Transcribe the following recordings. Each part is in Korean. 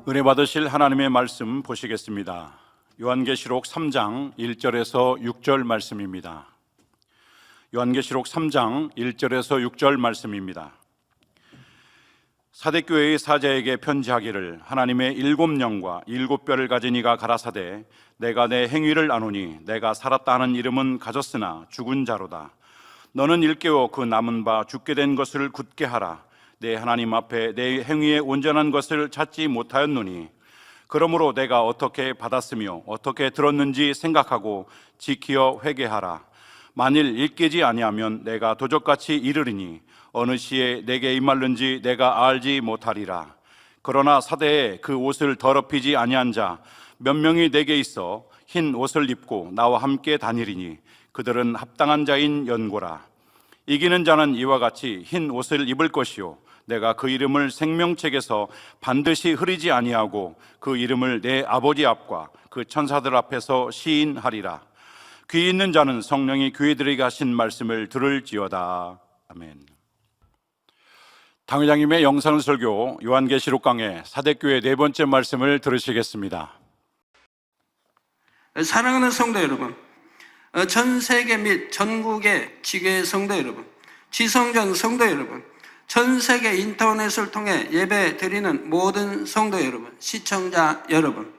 은혜 받으실 하나님의 말씀 보시겠습니다. 요한계시록 3장 1절에서 6절 말씀입니다. 요한계시록 3장 1절에서 6절 말씀입니다. 사대교회의 사자에게 편지하기를 하나님의 7영과 7뼈를 가진 이가 가라사대 내가 내 행위를 아노니 내가 살았다 하는 이름은 가졌으나 죽은 자로다. 너는 일깨워 그 남은 바 죽게 된 것을 굳게 하라. 내 하나님 앞에 내 행위에 온전한 것을 찾지 못하였노니 그러므로 내가 어떻게 받았으며 어떻게 들었는지 생각하고 지키어 회개하라. 만일 일깨지 아니하면 내가 도적같이 이르리니 어느 시에 내게 임할는지 내가 알지 못하리라. 그러나 사대에 그 옷을 더럽히지 아니한 자 몇 명이 내게 있어 흰 옷을 입고 나와 함께 다니리니 그들은 합당한 자인 연고라. 이기는 자는 이와 같이 흰 옷을 입을 것이요 내가 그 이름을 생명책에서 반드시 흐리지 아니하고 그 이름을 내 아버지 앞과 그 천사들 앞에서 시인하리라. 귀 있는 자는 성령이 교회들에게 하신 말씀을 들을지어다. 아멘. 당회장님의 영상 설교 요한계시록 강해 사대교회 네 번째 말씀을 들으시겠습니다. 사랑하는 성도 여러분, 전 세계 및 전국의 지교회 성도 여러분, 지성전 성도 여러분, 전 세계 인터넷을 통해 예배 드리는 모든 성도 여러분, 시청자 여러분,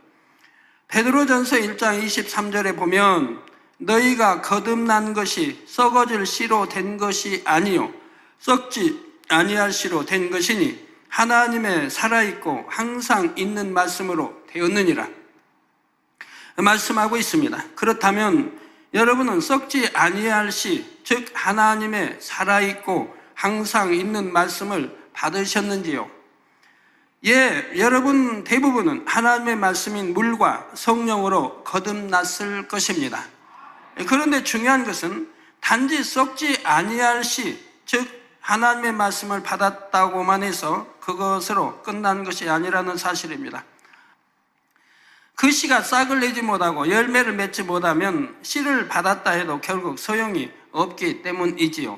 베드로전서 1장 23절에 보면 너희가 거듭난 것이 썩어질 씨로 된 것이 아니요 썩지 아니할 씨로 된 것이니 하나님의 살아있고 항상 있는 말씀으로 되었느니라 말씀하고 있습니다. 그렇다면 여러분은 썩지 아니할 씨, 즉 하나님의 살아있고 항상 있는 말씀을 받으셨는지요? 예, 여러분 대부분은 하나님의 말씀인 물과 성령으로 거듭났을 것입니다. 그런데 중요한 것은 단지 썩지 아니할 씨, 즉 하나님의 말씀을 받았다고만 해서 그것으로 끝난 것이 아니라는 사실입니다. 그 씨가 싹을 내지 못하고 열매를 맺지 못하면 씨를 받았다 해도 결국 소용이 없기 때문이지요.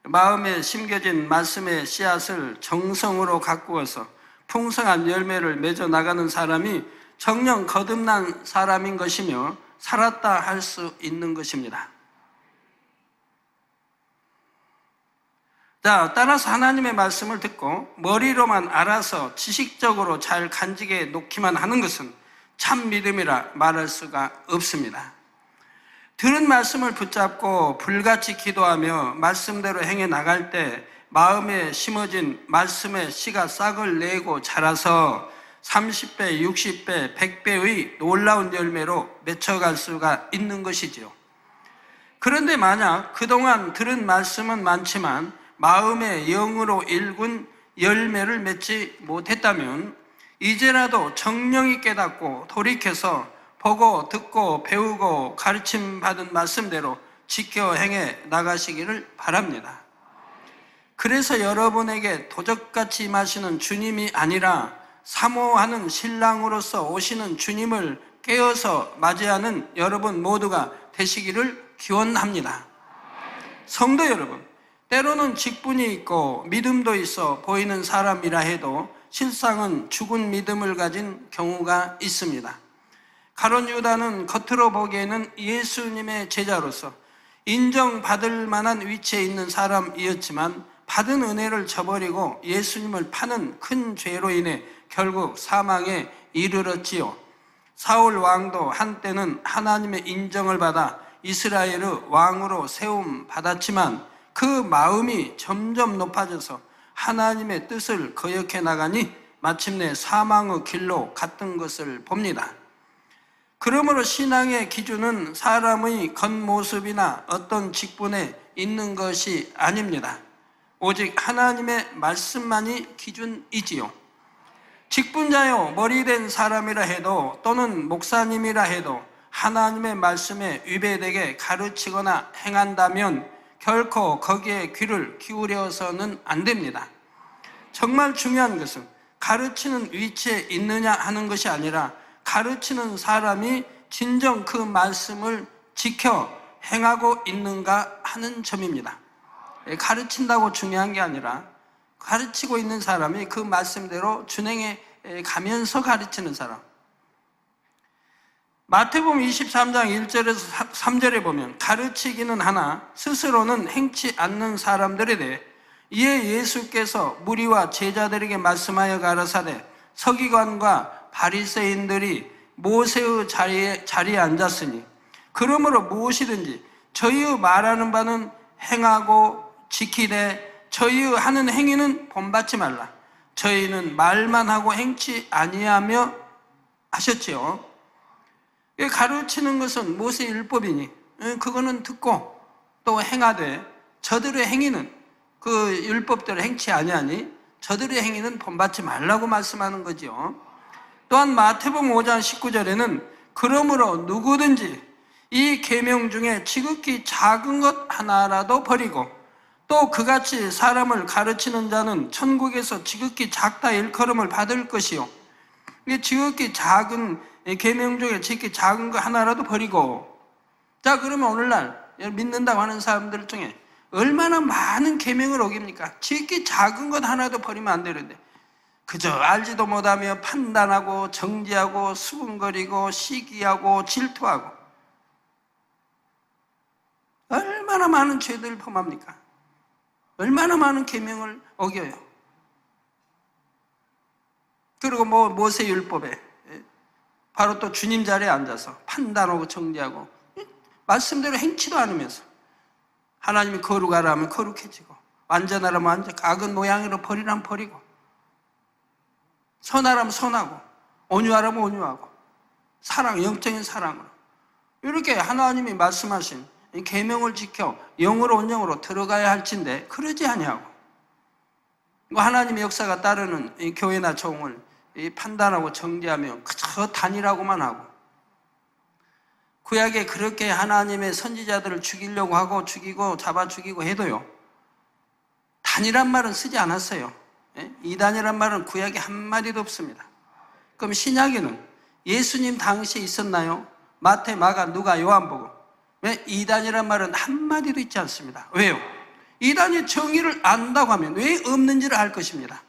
마음에 심겨진 말씀의 씨앗을 정성으로 가꾸어서 풍성한 열매를 맺어 나가는 사람이 정령 거듭난 사람인 것이며 살았다 할 수 있는 것입니다. 자, 따라서 하나님의 말씀을 듣고 머리로만 알아서 지식적으로 잘 간직해 놓기만 하는 것은 참 믿음이라 말할 수가 없습니다. 들은 말씀을 붙잡고 불같이 기도하며 말씀대로 행해 나갈 때 마음에 심어진 말씀의 씨가 싹을 내고 자라서 30배, 60배, 100배의 놀라운 열매로 맺혀갈 수가 있는 것이지요. 그런데 만약 그동안 들은 말씀은 많지만 마음의 영으로 일군 열매를 맺지 못했다면 이제라도 정령이 깨닫고 돌이켜서 보고 듣고 배우고 가르침 받은 말씀대로 지켜 행해 나가시기를 바랍니다. 그래서 여러분에게 도적같이 임하시는 주님이 아니라 사모하는 신랑으로서 오시는 주님을 깨어서 맞이하는 여러분 모두가 되시기를 기원합니다. 성도 여러분, 때로는 직분이 있고 믿음도 있어 보이는 사람이라 해도 실상은 죽은 믿음을 가진 경우가 있습니다. 가룟 유다는 겉으로 보기에는 예수님의 제자로서 인정받을 만한 위치에 있는 사람이었지만 받은 은혜를 저버리고 예수님을 파는 큰 죄로 인해 결국 사망에 이르렀지요. 사울 왕도 한때는 하나님의 인정을 받아 이스라엘의 왕으로 세움 받았지만 그 마음이 점점 높아져서 하나님의 뜻을 거역해 나가니 마침내 사망의 길로 갔던 것을 봅니다. 그러므로 신앙의 기준은 사람의 겉모습이나 어떤 직분에 있는 것이 아닙니다. 오직 하나님의 말씀만이 기준이지요. 직분자요 머리된 사람이라 해도 또는 목사님이라 해도 하나님의 말씀에 위배되게 가르치거나 행한다면 결코 거기에 귀를 기울여서는 안 됩니다. 정말 중요한 것은 가르치는 위치에 있느냐 하는 것이 아니라 가르치는 사람이 진정 그 말씀을 지켜 행하고 있는가 하는 점입니다. 가르친다고 중요한 게 아니라 가르치고 있는 사람이 그 말씀대로 준행해 가면서 가르치는 사람. 마태복음 23장 1절에서 3절에 보면 가르치기는 하나 스스로는 행치 않는 사람들에 대해 이에 예수께서 무리와 제자들에게 말씀하여 가라사대 서기관과 바리새인들이 모세의 자리에 앉았으니 그러므로 무엇이든지 저희의 말하는 바는 행하고 지키되 저희의 하는 행위는 본받지 말라. 저희는 말만 하고 행치 아니하며 하셨지요. 가르치는 것은 모세 율법이니 그거는 듣고 또 행하되 저들의 행위는 그 율법대로 행치 아니하니 저들의 행위는 본받지 말라고 말씀하는 거죠. 또한 마태복음 5장 19절에는 그러므로 누구든지 이 계명 중에 지극히 작은 것 하나라도 버리고 또 그같이 사람을 가르치는 자는 천국에서 지극히 작다 일컬음을 받을 것이요. 이 지극히 작은 계명 중에 지극히 작은 거 하나라도 버리고. 자, 그러면 오늘날 믿는다고 하는 사람들 중에 얼마나 많은 계명을 어깁니까? 지극히 작은 것 하나도 버리면 안 되는데 그저 알지도 못하며 판단하고 정죄하고 수군거리고 시기하고 질투하고 얼마나 많은 죄들을 범합니까? 얼마나 많은 계명을 어겨요. 그리고 모세율법에 바로 또 주님 자리에 앉아서 판단하고 정죄하고 말씀대로 행치도 않으면서 하나님이 거룩하라 하면 거룩해지고 완전하라면 완전 악은 모양으로 버리라면 버리고 선하라면 선하고 온유하라면 온유하고 사랑, 영적인 사랑으로 이렇게 하나님이 말씀하신 이 계명을 지켜 영으로 온영으로 들어가야 할진데 그러지 아니하고 하나님의 역사가 따르는 이 교회나 종을 판단하고 정죄하며 그저 단일하고만 하고 구약에 그렇게 하나님의 선지자들을 죽이려고 하고 죽이고 잡아 죽이고 해도요 단이란 말은 쓰지 않았어요. 이단이란 말은 구약에 한마디도 없습니다. 그럼 신약에는 예수님 당시에 있었나요? 마태, 마가, 누가, 요한복음. 왜 이단이란 말은 한마디도 있지 않습니다. 왜요? 이단의 정의를 안다고 하면 왜 없는지를 알 것입니다.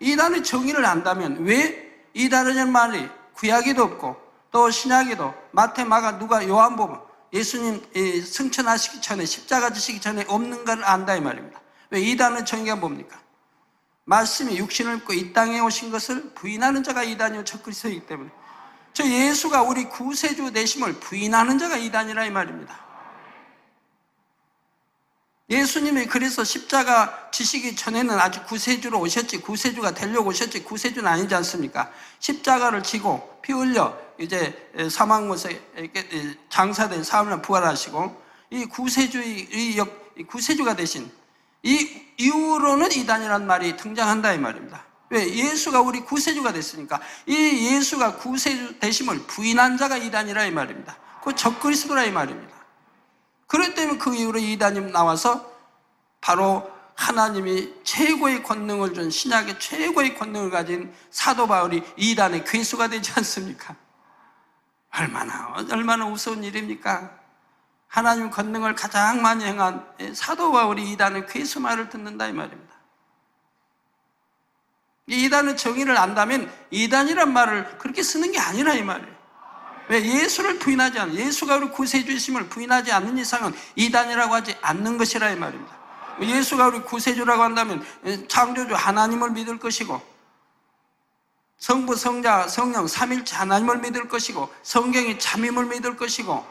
이단의 정의를 안다면 왜 이단이라는 말이 구약에도 없고 또 신약에도 마태, 마가, 누가, 요한복음 예수님 승천하시기 전에 십자가 지시기 전에 없는 걸 안다 이 말입니다. 왜 이단의 정의가 뭡니까? 말씀이 육신을 입고 이 땅에 오신 것을 부인하는 자가 이단이요 적그리스도이기 때문에 저 예수가 우리 구세주 되심을 부인하는 자가 이단이라 이 말입니다. 예수님이 그래서 십자가 지시기 전에는 아주 구세주로 오셨지 구세주가 되려고 오셨지 구세주는 아니지 않습니까? 십자가를 지고 피 흘려 이제 사망 못에 장사된 사흘날 부활하시고 이 구세주가 되신 이 이후로는 이단이라는 말이 등장한다 이 말입니다. 왜? 예수가 우리 구세주가 됐으니까 이 예수가 구세주 되심을 부인한 자가 이단이라 이 말입니다. 그 적그리스도라 이 말입니다. 그렇기 때문에 그 이후로 이단이 나와서 바로 하나님이 최고의 권능을 준 신약의 최고의 권능을 가진 사도 바울이 이단의 괴수가 되지 않습니까? 얼마나 우스운 일입니까? 하나님 권능을 가장 많이 행한 사도 바울이 이단의 괴수 말을 듣는다 이 말입니다. 이 이단의 정의를 안다면 이단이란 말을 그렇게 쓰는 게 아니라 이 말이에요. 왜? 예수를 부인하지 않는 예수가 우리 구세주이심을 부인하지 않는 이상은 이단이라고 하지 않는 것이라 이 말입니다. 예수가 우리 구세주라고 한다면 창조주 하나님을 믿을 것이고 성부, 성자, 성령 삼일체 하나님을 믿을 것이고 성경이 참임을 믿을 것이고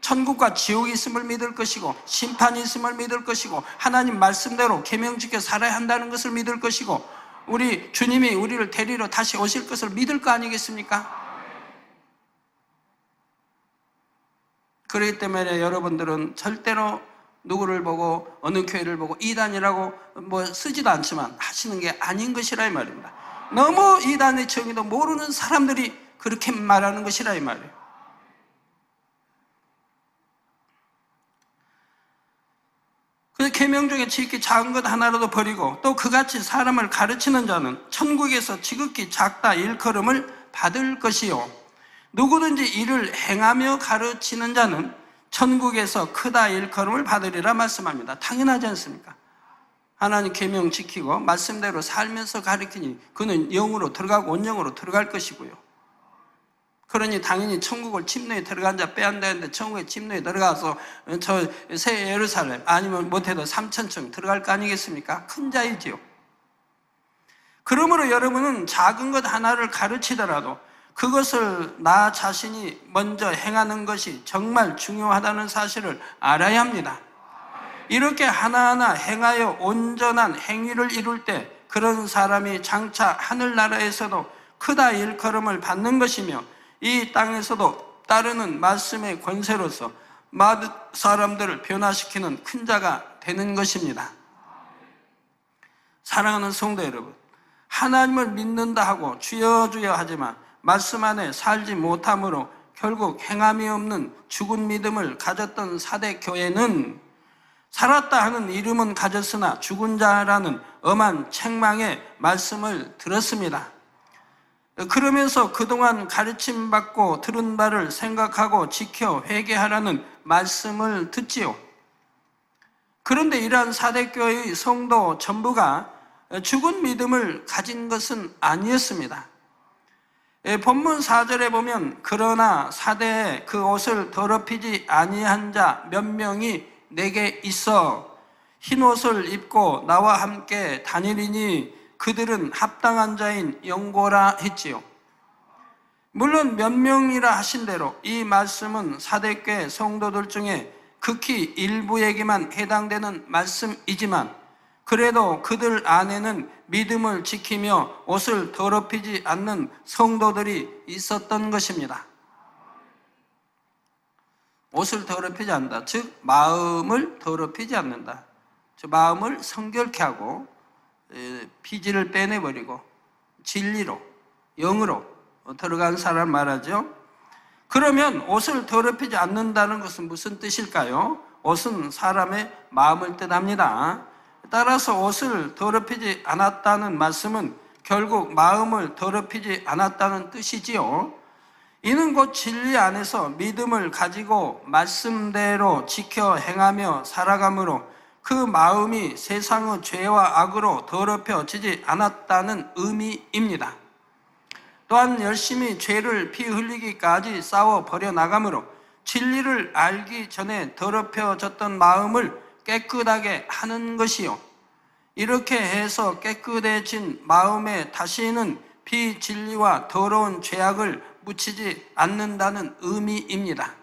천국과 지옥이 있음을 믿을 것이고 심판이 있음을 믿을 것이고 하나님 말씀대로 계명 지켜 살아야 한다는 것을 믿을 것이고 우리 주님이 우리를 데리러 다시 오실 것을 믿을 거 아니겠습니까? 그렇기 때문에 여러분들은 절대로 누구를 보고 어느 교회를 보고 이단이라고 쓰지도 않지만 하시는 게 아닌 것이라 이 말입니다. 너무 이단의 정의도 모르는 사람들이 그렇게 말하는 것이라 이 말이에요. 그 계명 중에 지극히 작은 것 하나라도 버리고 또 그같이 사람을 가르치는 자는 천국에서 지극히 작다 일컬음을 받을 것이요 누구든지 이를 행하며 가르치는 자는 천국에서 크다 일컬음을 받으리라 말씀합니다. 당연하지 않습니까? 하나님 계명 지키고 말씀대로 살면서 가르치니 그는 영으로 들어가고 온영으로 들어갈 것이고요. 그러니 당연히 천국을 침노에 들어간 자 빼앗는다는데 천국의 침노에 들어가서 저 새 예루살렘 아니면 못해도 3천층 들어갈 거 아니겠습니까? 큰 자이지요. 그러므로 여러분은 작은 것 하나를 가르치더라도 그것을 나 자신이 먼저 행하는 것이 정말 중요하다는 사실을 알아야 합니다. 이렇게 하나하나 행하여 온전한 행위를 이룰 때 그런 사람이 장차 하늘나라에서도 크다 일컬음을 받는 것이며 이 땅에서도 따르는 말씀의 권세로서 많은 사람들을 변화시키는 큰 자가 되는 것입니다. 사랑하는 성도 여러분, 하나님을 믿는다 하고 주여 주여 하지만 말씀 안에 살지 못함으로 결국 행함이 없는 죽은 믿음을 가졌던 사대 교회는 살았다 하는 이름은 가졌으나 죽은 자라는 엄한 책망의 말씀을 들었습니다. 그러면서 그동안 가르침받고 들은 바를 생각하고 지켜 회개하라는 말씀을 듣지요. 그런데 이러한 사대교회의 성도 전부가 죽은 믿음을 가진 것은 아니었습니다. 본문 4절에 보면 그러나 사대에 그 옷을 더럽히지 아니한 자 몇 명이 내게 있어 흰 옷을 입고 나와 함께 다니리니 그들은 합당한 자인 영고라 했지요. 물론 몇 명이라 하신 대로 이 말씀은 사대교회 성도들 중에 극히 일부에게만 해당되는 말씀이지만 그래도 그들 안에는 믿음을 지키며 옷을 더럽히지 않는 성도들이 있었던 것입니다. 옷을 더럽히지 않는다. 즉 마음을 더럽히지 않는다. 즉 마음을 성결케 하고 피지를 빼내버리고 진리로 영으로 들어간 사람 말하죠. 그러면 옷을 더럽히지 않는다는 것은 무슨 뜻일까요? 옷은 사람의 마음을 뜻합니다. 따라서 옷을 더럽히지 않았다는 말씀은 결국 마음을 더럽히지 않았다는 뜻이지요. 이는 곧 진리 안에서 믿음을 가지고 말씀대로 지켜 행하며 살아감으로 그 마음이 세상의 죄와 악으로 더럽혀지지 않았다는 의미입니다. 또한 열심히 죄를 피 흘리기까지 싸워 버려나가므로 진리를 알기 전에 더럽혀졌던 마음을 깨끗하게 하는 것이요. 이렇게 해서 깨끗해진 마음에 다시는 비진리와 더러운 죄악을 묻히지 않는다는 의미입니다.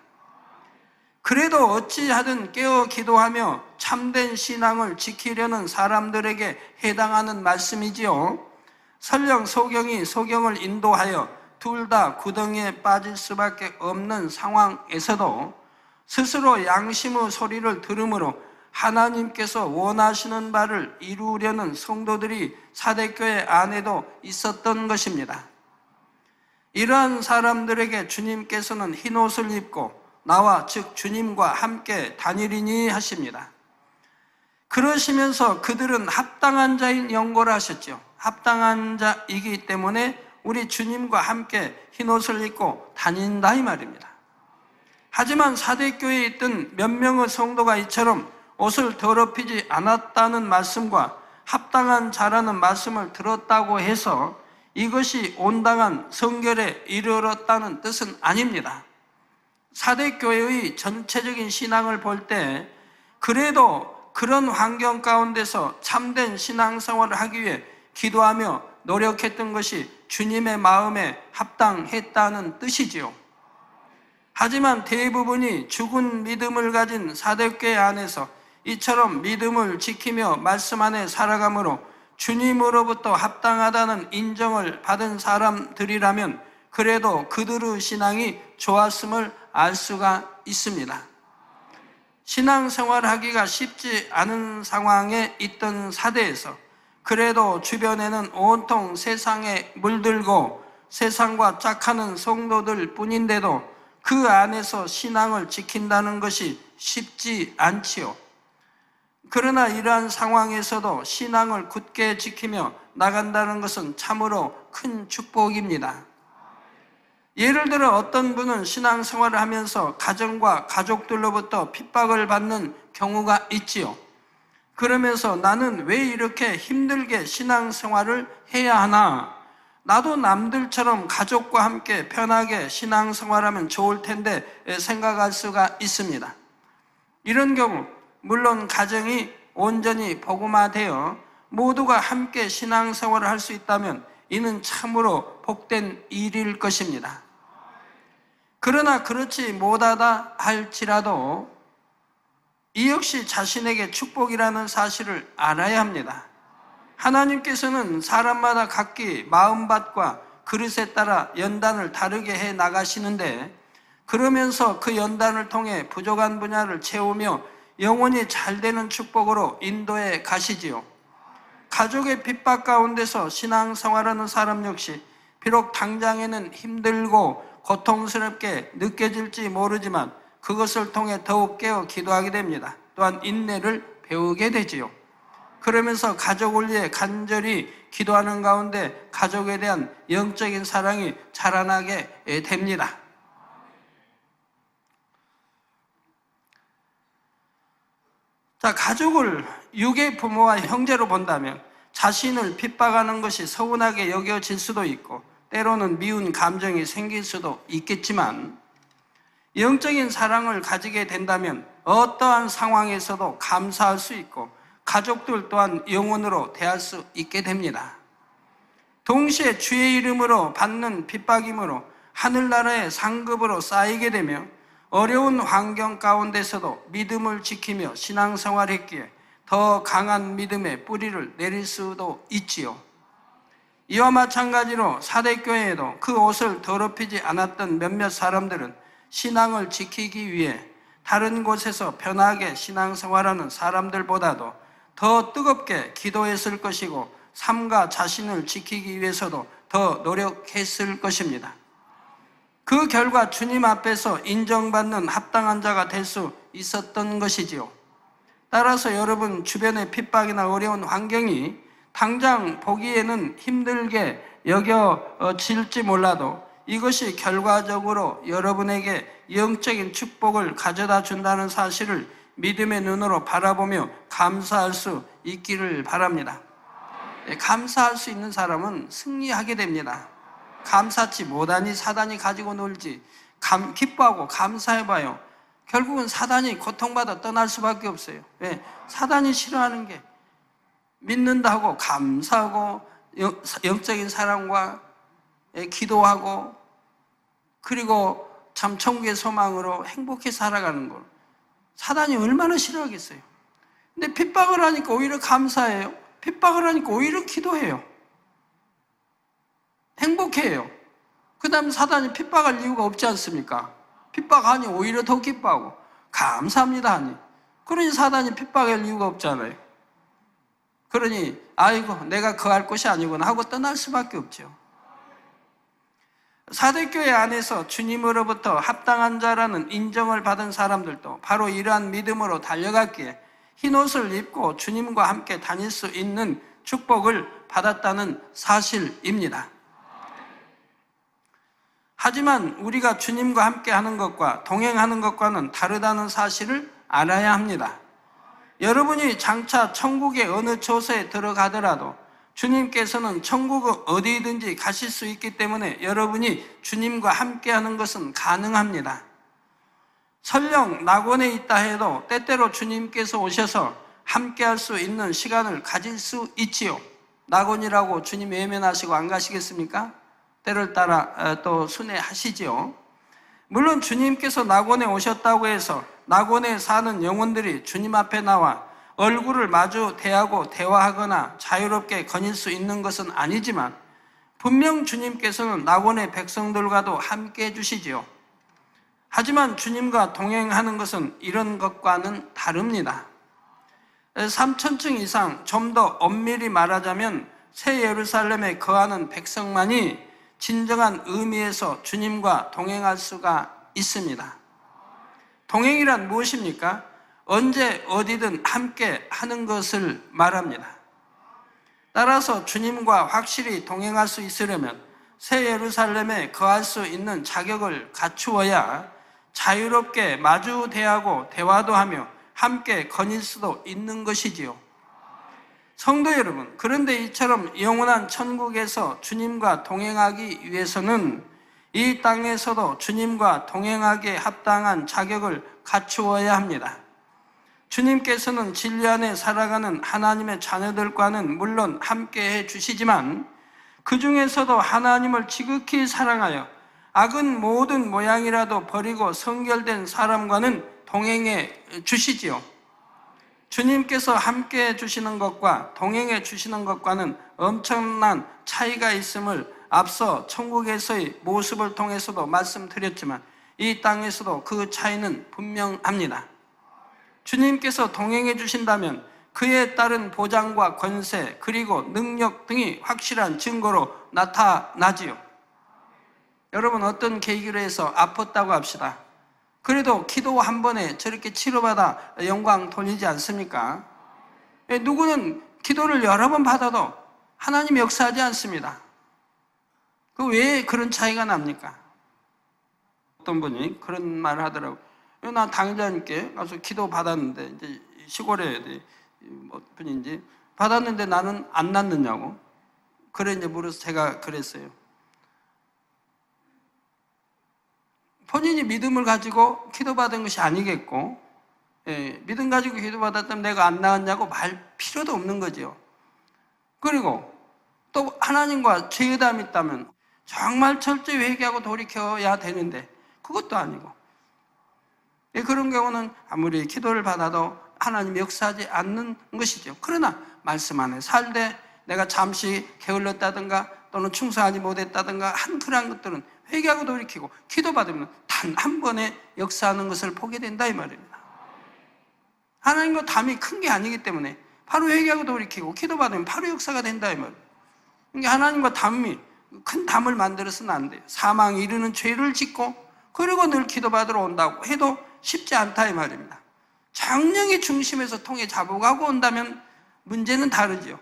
그래도 어찌하든 깨어 기도하며 참된 신앙을 지키려는 사람들에게 해당하는 말씀이지요. 설령 소경을 인도하여 둘 다 구덩이에 빠질 수밖에 없는 상황에서도 스스로 양심의 소리를 들으므로 하나님께서 원하시는 바를 이루려는 성도들이 사대교회 안에도 있었던 것입니다. 이러한 사람들에게 주님께서는 흰옷을 입고 나와 즉 주님과 함께 다니리니 하십니다. 그러시면서 그들은 합당한 자인 영고라 하셨죠. 합당한 자이기 때문에 우리 주님과 함께 흰옷을 입고 다닌다 이 말입니다. 하지만 사대교회에 있던 몇 명의 성도가 이처럼 옷을 더럽히지 않았다는 말씀과 합당한 자라는 말씀을 들었다고 해서 이것이 온당한 성결에 이르렀다는 뜻은 아닙니다. 사대교회의 전체적인 신앙을 볼 때 그래도 그런 환경 가운데서 참된 신앙생활을 하기 위해 기도하며 노력했던 것이 주님의 마음에 합당했다는 뜻이지요. 하지만 대부분이 죽은 믿음을 가진 사대교회 안에서 이처럼 믿음을 지키며 말씀 안에 살아가므로 주님으로부터 합당하다는 인정을 받은 사람들이라면 그래도 그들의 신앙이 좋았음을 알 수가 있습니다. 신앙생활하기가 쉽지 않은 상황에 있던 사대에서 그래도 주변에는 온통 세상에 물들고 세상과 짝하는 성도들 뿐인데도 그 안에서 신앙을 지킨다는 것이 쉽지 않지요. 그러나 이러한 상황에서도 신앙을 굳게 지키며 나간다는 것은 참으로 큰 축복입니다. 예를 들어 어떤 분은 신앙생활을 하면서 가정과 가족들로부터 핍박을 받는 경우가 있지요. 그러면서 나는 왜 이렇게 힘들게 신앙생활을 해야 하나? 나도 남들처럼 가족과 함께 편하게 신앙생활하면 좋을 텐데 생각할 수가 있습니다. 이런 경우 물론 가정이 온전히 복음화되어 모두가 함께 신앙생활을 할 수 있다면 이는 참으로 복된 일일 것입니다. 그러나 그렇지 못하다 할지라도 이 역시 자신에게 축복이라는 사실을 알아야 합니다. 하나님께서는 사람마다 각기 마음밭과 그릇에 따라 연단을 다르게 해 나가시는데, 그러면서 그 연단을 통해 부족한 분야를 채우며 영혼이 잘 되는 축복으로 인도해 가시지요. 가족의 핍박 가운데서 신앙생활하는 사람 역시 비록 당장에는 힘들고 고통스럽게 느껴질지 모르지만 그것을 통해 더욱 깨어 기도하게 됩니다. 또한 인내를 배우게 되지요. 그러면서 가족을 위해 간절히 기도하는 가운데 가족에 대한 영적인 사랑이 자라나게 됩니다. 자, 가족을 육의 부모와 형제로 본다면 자신을 핍박하는 것이 서운하게 여겨질 수도 있고 때로는 미운 감정이 생길 수도 있겠지만, 영적인 사랑을 가지게 된다면 어떠한 상황에서도 감사할 수 있고 가족들 또한 영혼으로 대할 수 있게 됩니다. 동시에 주의 이름으로 받는 핍박이므로 하늘나라의 상급으로 쌓이게 되며 어려운 환경 가운데서도 믿음을 지키며 신앙생활했기에 더 강한 믿음의 뿌리를 내릴 수도 있지요. 이와 마찬가지로 사대교회에도 그 옷을 더럽히지 않았던 몇몇 사람들은 신앙을 지키기 위해 다른 곳에서 편하게 신앙생활하는 사람들보다도 더 뜨겁게 기도했을 것이고 삶과 자신을 지키기 위해서도 더 노력했을 것입니다. 그 결과 주님 앞에서 인정받는 합당한 자가 될 수 있었던 것이지요. 따라서 여러분 주변의 핍박이나 어려운 환경이 당장 보기에는 힘들게 여겨질지 몰라도 이것이 결과적으로 여러분에게 영적인 축복을 가져다 준다는 사실을 믿음의 눈으로 바라보며 감사할 수 있기를 바랍니다. 감사할 수 있는 사람은 승리하게 됩니다. 감사치 못하니 사단이 가지고 놀지, 기뻐하고 감사해봐요. 결국은 사단이 고통받아 떠날 수밖에 없어요. 왜? 사단이 싫어하는 게 믿는다고 감사하고 영적인 사랑과 기도하고 그리고 참 천국의 소망으로 행복히 살아가는 걸 사단이 얼마나 싫어하겠어요. 근데 핍박을 하니까 오히려 감사해요. 핍박을 하니까 오히려 기도해요. 행복해요. 그 다음에 사단이 핍박할 이유가 없지 않습니까? 핍박하니 오히려 더 기뻐하고 감사합니다 하니, 그러니 사단이 핍박할 이유가 없잖아요. 그러니 아이고 내가 거할 곳이 아니구나 하고 떠날 수밖에 없죠. 사대교회 안에서 주님으로부터 합당한 자라는 인정을 받은 사람들도 바로 이러한 믿음으로 달려갔기에 흰옷을 입고 주님과 함께 다닐 수 있는 축복을 받았다는 사실입니다. 하지만 우리가 주님과 함께 하는 것과 동행하는 것과는 다르다는 사실을 알아야 합니다. 여러분이 장차 천국의 어느 처소에 들어가더라도 주님께서는 천국 어디든지 가실 수 있기 때문에 여러분이 주님과 함께 하는 것은 가능합니다. 설령 낙원에 있다 해도 때때로 주님께서 오셔서 함께 할 수 있는 시간을 가질 수 있지요. 낙원이라고 주님 외면하시고 안 가시겠습니까? 때를 따라 또 순회하시지요. 물론 주님께서 낙원에 오셨다고 해서 낙원에 사는 영혼들이 주님 앞에 나와 얼굴을 마주 대하고 대화하거나 자유롭게 거닐 수 있는 것은 아니지만 분명 주님께서는 낙원의 백성들과도 함께 해주시지요. 하지만 주님과 동행하는 것은 이런 것과는 다릅니다. 3,000층 이상 좀 더 엄밀히 말하자면 새 예루살렘에 거하는 백성만이 진정한 의미에서 주님과 동행할 수가 있습니다. 동행이란 무엇입니까? 언제 어디든 함께 하는 것을 말합니다. 따라서 주님과 확실히 동행할 수 있으려면 새 예루살렘에 거할 수 있는 자격을 갖추어야 자유롭게 마주 대하고 대화도 하며 함께 거닐 수도 있는 것이지요. 성도 여러분, 그런데 이처럼 영원한 천국에서 주님과 동행하기 위해서는 이 땅에서도 주님과 동행하기에 합당한 자격을 갖추어야 합니다. 주님께서는 진리 안에 살아가는 하나님의 자녀들과는 물론 함께해 주시지만 그 중에서도 하나님을 지극히 사랑하여 악은 모든 모양이라도 버리고 성결된 사람과는 동행해 주시지요. 주님께서 함께해 주시는 것과 동행해 주시는 것과는 엄청난 차이가 있음을 앞서 천국에서의 모습을 통해서도 말씀드렸지만 이 땅에서도 그 차이는 분명합니다. 주님께서 동행해 주신다면 그에 따른 보장과 권세 그리고 능력 등이 확실한 증거로 나타나지요. 여러분, 어떤 계기로 해서 아팠다고 합시다. 그래도 기도 한 번에 저렇게 치료받아 영광 돌리지 않습니까? 누구는 기도를 여러 번 받아도 하나님이 역사하지 않습니다. 그 왜 그런 차이가 납니까? 어떤 분이 그런 말을 하더라고요. 나 당자님께 가서 기도 받았는데, 이제 시골에 분인지 받았는데 나는 안 낫느냐고. 그래 이제 물어서 제가 그랬어요. 본인이 믿음을 가지고 기도받은 것이 아니겠고, 믿음 가지고 기도받았다면 내가 안 나았냐고 말 필요도 없는 거죠. 그리고 또 하나님과 죄의담이 있다면 정말 철저히 회개하고 돌이켜야 되는데 그것도 아니고, 그런 경우는 아무리 기도를 받아도 하나님이 역사하지 않는 것이죠. 그러나 말씀 안에 살되 내가 잠시 게을렀다든가 또는 충성하지 못했다든가 한 그런 것들은 회개하고 돌이키고 기도받으면 단 한 번에 역사하는 것을 보게 된다 이 말입니다. 하나님과 담이 큰 게 아니기 때문에 바로 회개하고 돌이키고 기도받으면 바로 역사가 된다 이 말입니다. 그러니까 하나님과 담이 큰 담을 만들어서는 안 돼요. 사망에 이르는 죄를 짓고 그리고 늘 기도받으러 온다고 해도 쉽지 않다 이 말입니다. 정령의 중심에서 통해 잡아가고 온다면 문제는 다르죠.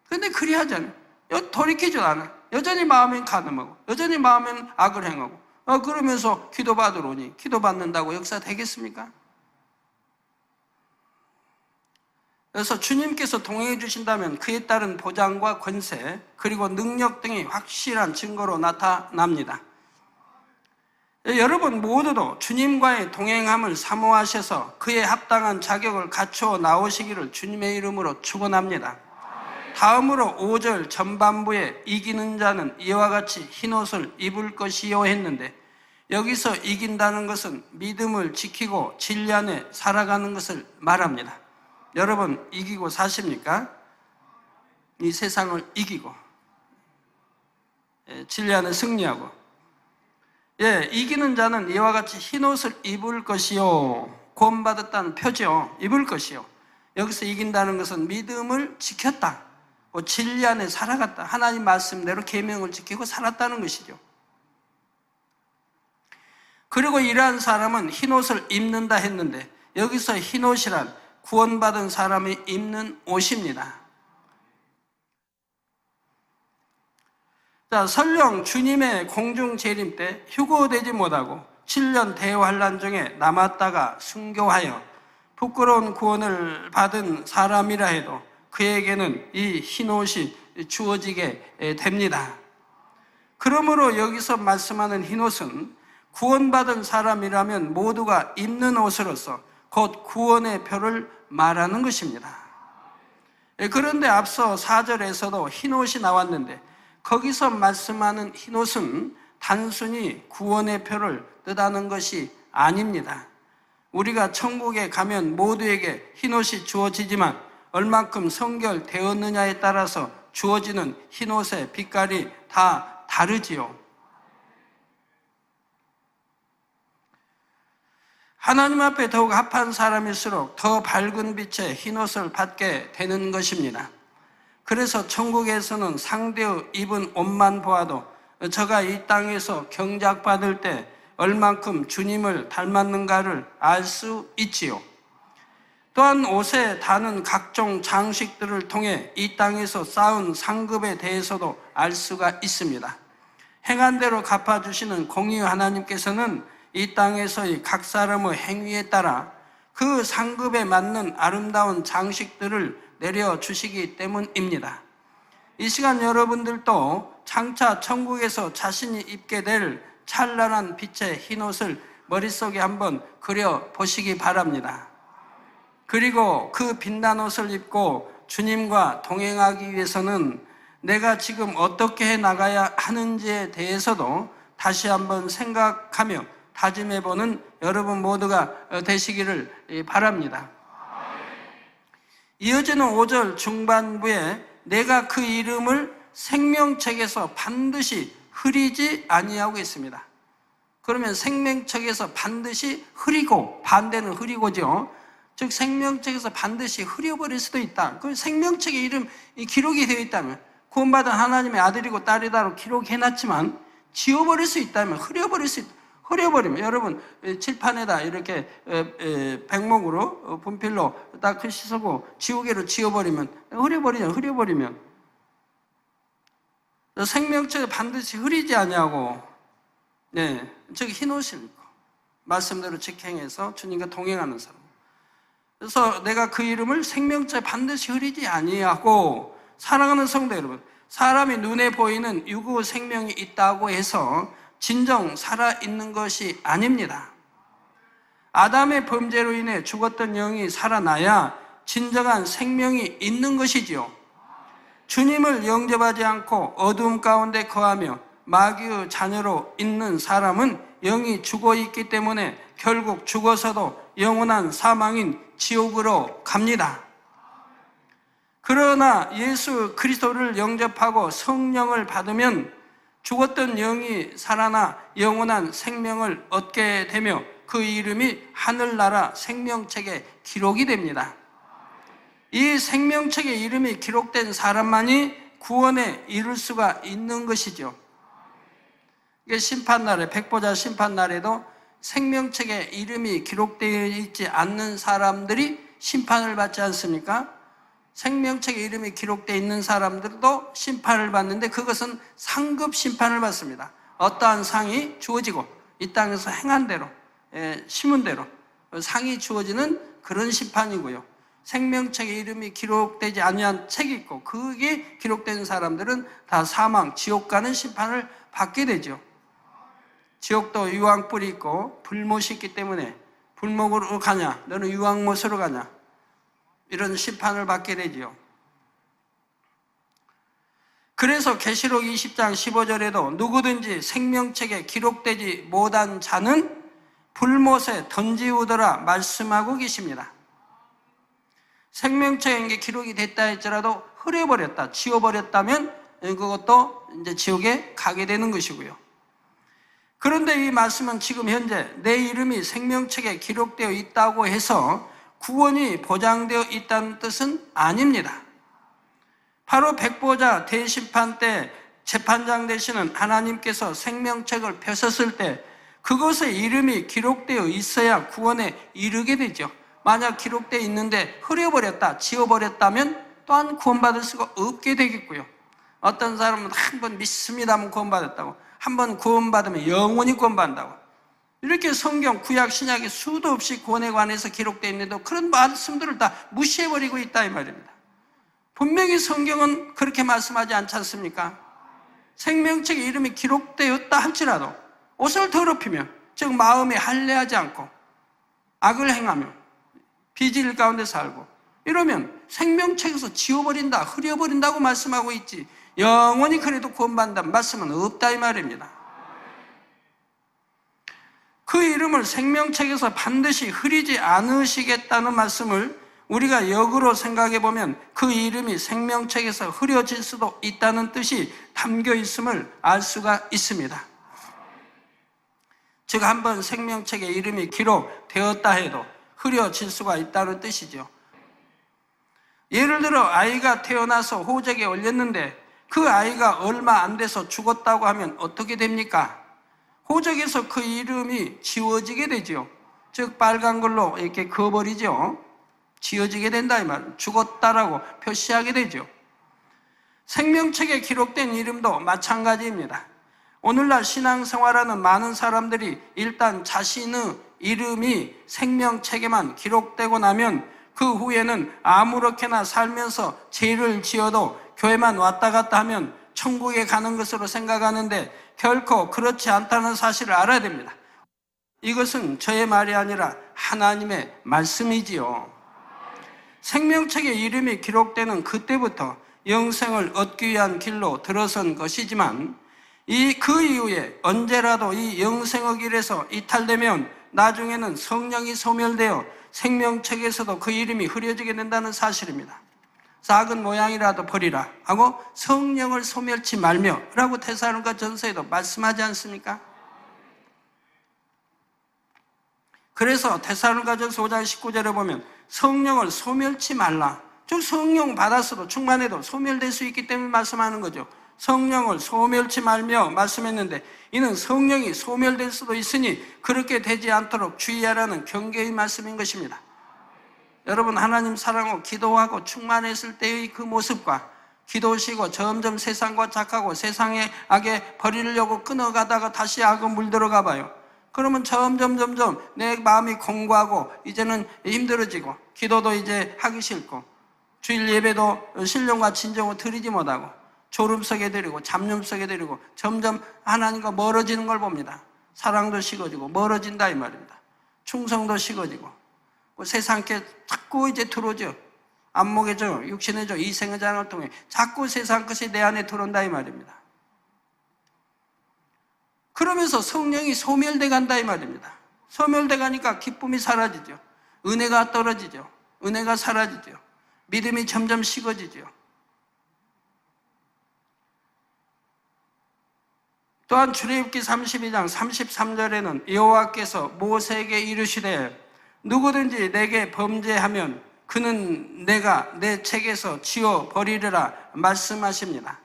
그런데 그리하잖아요. 돌이키지 않아요. 여전히 마음엔 가늠하고 여전히 마음엔 악을 행하고 그러면서 기도받으러 오니 기도받는다고 역사 되겠습니까? 그래서 주님께서 동행해 주신다면 그에 따른 보장과 권세 그리고 능력 등이 확실한 증거로 나타납니다. 여러분 모두도 주님과의 동행함을 사모하셔서 그에 합당한 자격을 갖추어 나오시기를 주님의 이름으로 축원합니다. 다음으로 5절 전반부에 이기는 자는 이와 같이 흰옷을 입을 것이요 했는데, 여기서 이긴다는 것은 믿음을 지키고 진리 안에 살아가는 것을 말합니다. 여러분 이기고 사십니까? 이 세상을 이기고 진리 안에 승리하고, 이기는 자는 이와 같이 흰옷을 입을 것이요, 구원받았다는 표죠. 입을 것이요. 여기서 이긴다는 것은 믿음을 지켰다, 진리 안에 살아갔다, 하나님 말씀대로 계명을 지키고 살았다는 것이죠. 그리고 이러한 사람은 흰옷을 입는다 했는데 여기서 흰옷이란 구원받은 사람이 입는 옷입니다. 자, 설령 주님의 공중 재림 때 휴거되지 못하고 7년 대환란 중에 남았다가 순교하여 부끄러운 구원을 받은 사람이라 해도 그에게는 이 흰옷이 주어지게 됩니다. 그러므로 여기서 말씀하는 흰옷은 구원받은 사람이라면 모두가 입는 옷으로서 곧 구원의 표를 말하는 것입니다. 그런데 앞서 4절에서도 흰옷이 나왔는데 거기서 말씀하는 흰옷은 단순히 구원의 표를 뜻하는 것이 아닙니다. 우리가 천국에 가면 모두에게 흰옷이 주어지지만 얼만큼 성결되었느냐에 따라서 주어지는 흰옷의 빛깔이 다 다르지요. 하나님 앞에 더욱 합한 사람일수록 더 밝은 빛의 흰옷을 받게 되는 것입니다. 그래서 천국에서는 상대의 입은 옷만 보아도 저가 이 땅에서 경작받을 때 얼만큼 주님을 닮았는가를 알 수 있지요. 또한 옷에 다는 각종 장식들을 통해 이 땅에서 쌓은 상급에 대해서도 알 수가 있습니다. 행한 대로 갚아주시는 공의 하나님께서는 이 땅에서의 각 사람의 행위에 따라 그 상급에 맞는 아름다운 장식들을 내려주시기 때문입니다. 이 시간 여러분들도 장차 천국에서 자신이 입게 될 찬란한 빛의 흰옷을 머릿속에 한번 그려보시기 바랍니다. 그리고 그 빛난 옷을 입고 주님과 동행하기 위해서는 내가 지금 어떻게 해 나가야 하는지에 대해서도 다시 한번 생각하며 다짐해보는 여러분 모두가 되시기를 바랍니다. 이어지는 5절 중반부에 내가 그 이름을 생명책에서 반드시 흐리지 아니하고 있습니다. 그러면 생명책에서 반드시 흐리고, 반대는 흐리고죠. 즉 생명책에서 반드시 흐려버릴 수도 있다. 그 생명책의 이름이 기록이 되어 있다면, 구원받은 하나님의 아들이고 딸이다로 기록해놨지만 지워버릴 수 있다면, 흐려버릴 수 있다. 흐려버리면, 여러분 칠판에다 이렇게 백목으로 분필로 딱 씻고 지우개로 지워버리면, 흐려버리면 생명책을 반드시 흐리지 아니하고, 즉 흰옷을 입고 말씀대로 직행해서 주님과 동행하는 사람. 그래서 내가 그 이름을 생명책에 반드시 흐리지 아니하고, 사랑하는 성도 여러분, 사람이 눈에 보이는 유구 생명이 있다고 해서 진정 살아있는 것이 아닙니다. 아담의 범죄로 인해 죽었던 영이 살아나야 진정한 생명이 있는 것이지요. 주님을 영접하지 않고 어두움 가운데 거하며 마귀의 자녀로 있는 사람은 영이 죽어 있기 때문에 결국 죽어서도 영원한 사망인 지옥으로 갑니다. 그러나 예수 그리스도를 영접하고 성령을 받으면 죽었던 영이 살아나 영원한 생명을 얻게 되며 그 이름이 하늘나라 생명책에 기록이 됩니다. 이 생명책에 이름이 기록된 사람만이 구원에 이룰 수가 있는 것이죠. 심판날에, 백보자 심판날에도 생명책에 이름이 기록되어 있지 않는 사람들이 심판을 받지 않습니까? 생명책에 이름이 기록되어 있는 사람들도 심판을 받는데 그것은 상급 심판을 받습니다. 어떠한 상이 주어지고 이 땅에서 행한 대로, 심은 대로 상이 주어지는 그런 심판이고요. 생명책에 이름이 기록되지 아니한 책이 있고 그게 기록된 사람들은 다 사망, 지옥 가는 심판을 받게 되죠. 지옥도 유황불이 있고 불못이 있기 때문에 불목으로 가냐, 너는 유황못으로 가냐, 이런 심판을 받게 되지요. 그래서 계시록 20장 15절에도 누구든지 생명책에 기록되지 못한 자는 불못에 던지우더라 말씀하고 계십니다. 생명책에 기록이 됐다 할지라도 흐려버렸다, 지워버렸다면 그것도 이제 지옥에 가게 되는 것이고요. 그런데 이 말씀은 지금 현재 내 이름이 생명책에 기록되어 있다고 해서 구원이 보장되어 있다는 뜻은 아닙니다. 바로 백보자 대심판 때 재판장 되시는 하나님께서 생명책을 펴셨을 때 그것에 이름이 기록되어 있어야 구원에 이르게 되죠. 만약 기록되어 있는데 흐려버렸다, 지워버렸다면 또한 구원받을 수가 없게 되겠고요. 어떤 사람은 한번 믿습니다 하면 구원받았다고, 한번 구원받으면 영원히 구원받는다고, 이렇게 성경 구약 신약에 수도 없이 구원에 관해서 기록되어 있는데도 그런 말씀들을 다 무시해버리고 있다 이 말입니다. 분명히 성경은 그렇게 말씀하지 않지 않습니까? 생명책에 이름이 기록되었다 할지라도 옷을 더럽히면, 즉 마음에 할례하지 않고 악을 행하며 비질 가운데 살고 이러면 생명책에서 지워버린다, 흐려버린다고 말씀하고 있지 영원히 그래도 구원받는다는 말씀은 없다 이 말입니다. 그 이름을 생명책에서 반드시 흐리지 않으시겠다는 말씀을 우리가 역으로 생각해 보면 그 이름이 생명책에서 흐려질 수도 있다는 뜻이 담겨 있음을 알 수가 있습니다. 즉 한번 생명책에 이름이 기록되었다 해도 흐려질 수가 있다는 뜻이죠. 예를 들어 아이가 태어나서 호적에 올렸는데 그 아이가 얼마 안 돼서 죽었다고 하면 어떻게 됩니까? 호적에서 그 이름이 지워지게 되죠. 즉 빨간 걸로 이렇게 그어버리죠. 지워지게 된다 이 말, 죽었다라고 표시하게 되죠. 생명책에 기록된 이름도 마찬가지입니다. 오늘날 신앙생활하는 많은 사람들이 일단 자신의 이름이 생명책에만 기록되고 나면 그 후에는 아무렇게나 살면서 죄를 지어도 교회만 왔다 갔다 하면 천국에 가는 것으로 생각하는데 결코 그렇지 않다는 사실을 알아야 됩니다. 이것은 저의 말이 아니라 하나님의 말씀이지요. 생명책에 이름이 기록되는 그때부터 영생을 얻기 위한 길로 들어선 것이지만 그 이후에 언제라도 이 영생의 길에서 이탈되면 나중에는 성령이 소멸되어 생명책에서도 그 이름이 흐려지게 된다는 사실입니다. 작은 모양이라도 버리라 하고 성령을 소멸치 말며 라고 데살로니가 전서에도 말씀하지 않습니까? 그래서 데살로니가 전서 5장 19절에 보면 성령을 소멸치 말라, 즉 성령 받았어도 충만해도 소멸될 수 있기 때문에 말씀하는 거죠. 성령을 소멸치 말며 말씀했는데 이는 성령이 소멸될 수도 있으니 그렇게 되지 않도록 주의하라는 경계의 말씀인 것입니다. 여러분, 하나님 사랑하고 기도하고 충만했을 때의 그 모습과 기도하시고 점점 세상과 착하고 세상의 악에 버리려고 끊어가다가 다시 악에 물들어가 봐요. 그러면 점점 내 마음이 공고하고 이제는 힘들어지고 기도도 이제 하기 싫고 주일 예배도 신령과 진정으로 드리지 못하고 졸음 속에 들이고 잡념 속에 들이고 점점 하나님과 멀어지는 걸 봅니다. 사랑도 식어지고 멀어진다 이 말입니다. 충성도 식어지고 세상께 자꾸 이제 들어오죠. 안목의 정, 육신의 정, 이생의 장을 통해 자꾸 세상 것이 내 안에 들어온다 이 말입니다. 그러면서 성령이 소멸돼 간다 이 말입니다. 소멸돼 가니까 기쁨이 사라지죠. 은혜가 떨어지죠. 은혜가 사라지죠. 믿음이 점점 식어지죠. 또한 출애굽기 32장 33절에는 여호와께서 모세에게 이르시되 누구든지 내게 범죄하면 그는 내가 내 책에서 지워버리리라 말씀하십니다.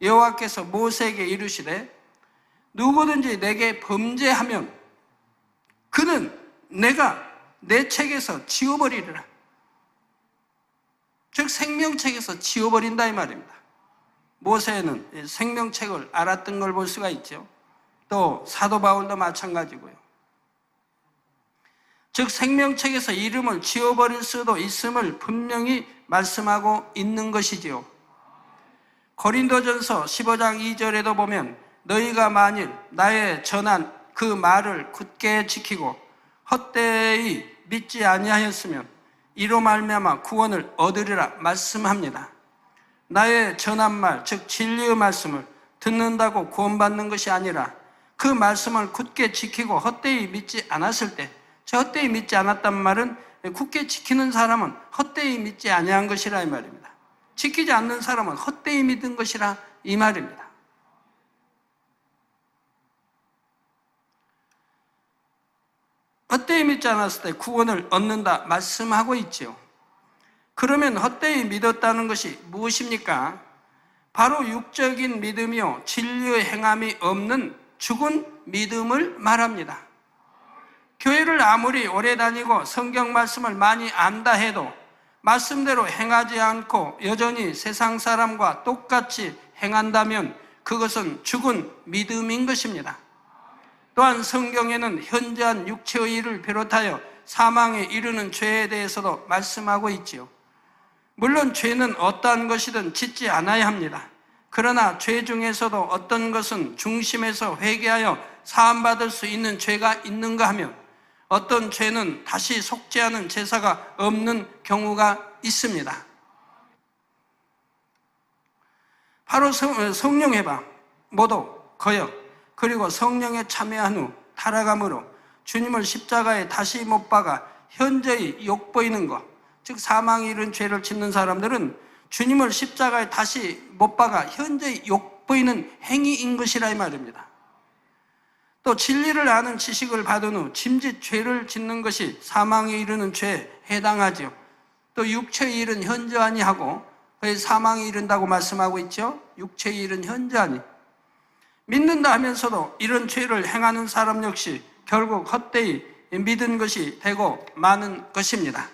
여호와께서 모세에게 이르시되 누구든지 내게 범죄하면 그는 내가 내 책에서 지워버리리라. 즉 생명책에서 지워버린다 이 말입니다. 모세는 생명책을 알았던 걸 볼 수가 있죠. 또 사도 바울도 마찬가지고요. 즉 생명책에서 이름을 지워버릴 수도 있음을 분명히 말씀하고 있는 것이지요. 고린도전서 15장 2절에도 보면 너희가 만일 나의 전한 그 말을 굳게 지키고 헛되이 믿지 아니하였으면 이로 말미암아 구원을 얻으리라 말씀합니다. 나의 전한 말, 즉 진리의 말씀을 듣는다고 구원받는 것이 아니라 그 말씀을 굳게 지키고 헛되이 믿지 않았을 때, 저 헛되이 믿지 않았단 말은 굳게 지키는 사람은 헛되이 믿지 아니한 것이라 이 말입니다. 지키지 않는 사람은 헛되이 믿은 것이라 이 말입니다. 헛되이 믿지 않았을 때 구원을 얻는다 말씀하고 있지요. 그러면 헛되이 믿었다는 것이 무엇입니까? 바로 육적인 믿음이요 진리의 행함이 없는 죽은 믿음을 말합니다. 교회를 아무리 오래 다니고 성경 말씀을 많이 안다 해도 말씀대로 행하지 않고 여전히 세상 사람과 똑같이 행한다면 그것은 죽은 믿음인 것입니다. 또한 성경에는 현저한 육체의 일을 비롯하여 사망에 이르는 죄에 대해서도 말씀하고 있지요. 물론 죄는 어떠한 것이든 짓지 않아야 합니다. 그러나 죄 중에서도 어떤 것은 중심에서 회개하여 사함받을 수 있는 죄가 있는가 하면 어떤 죄는 다시 속죄하는 제사가 없는 경우가 있습니다. 바로 성령 해방, 모독, 거역, 그리고 성령에 참여한 후 타락함으로 주님을 십자가에 다시 못 박아 현저히 욕보이는 것, 즉 사망이 이른 죄를 짓는 사람들은 주님을 십자가에 다시 못 박아 현저히 욕보이는 행위인 것이라 이 말입니다. 또 진리를 아는 지식을 받은 후 짐짓 죄를 짓는 것이 사망에 이르는 죄에 해당하죠. 또 육체의 일은 현저하니 하고 사망에 이른다고 말씀하고 있죠. 육체의 일은 현저하니 믿는다 하면서도 이런 죄를 행하는 사람 역시 결국 헛되이 믿은 것이 되고 마는 것입니다.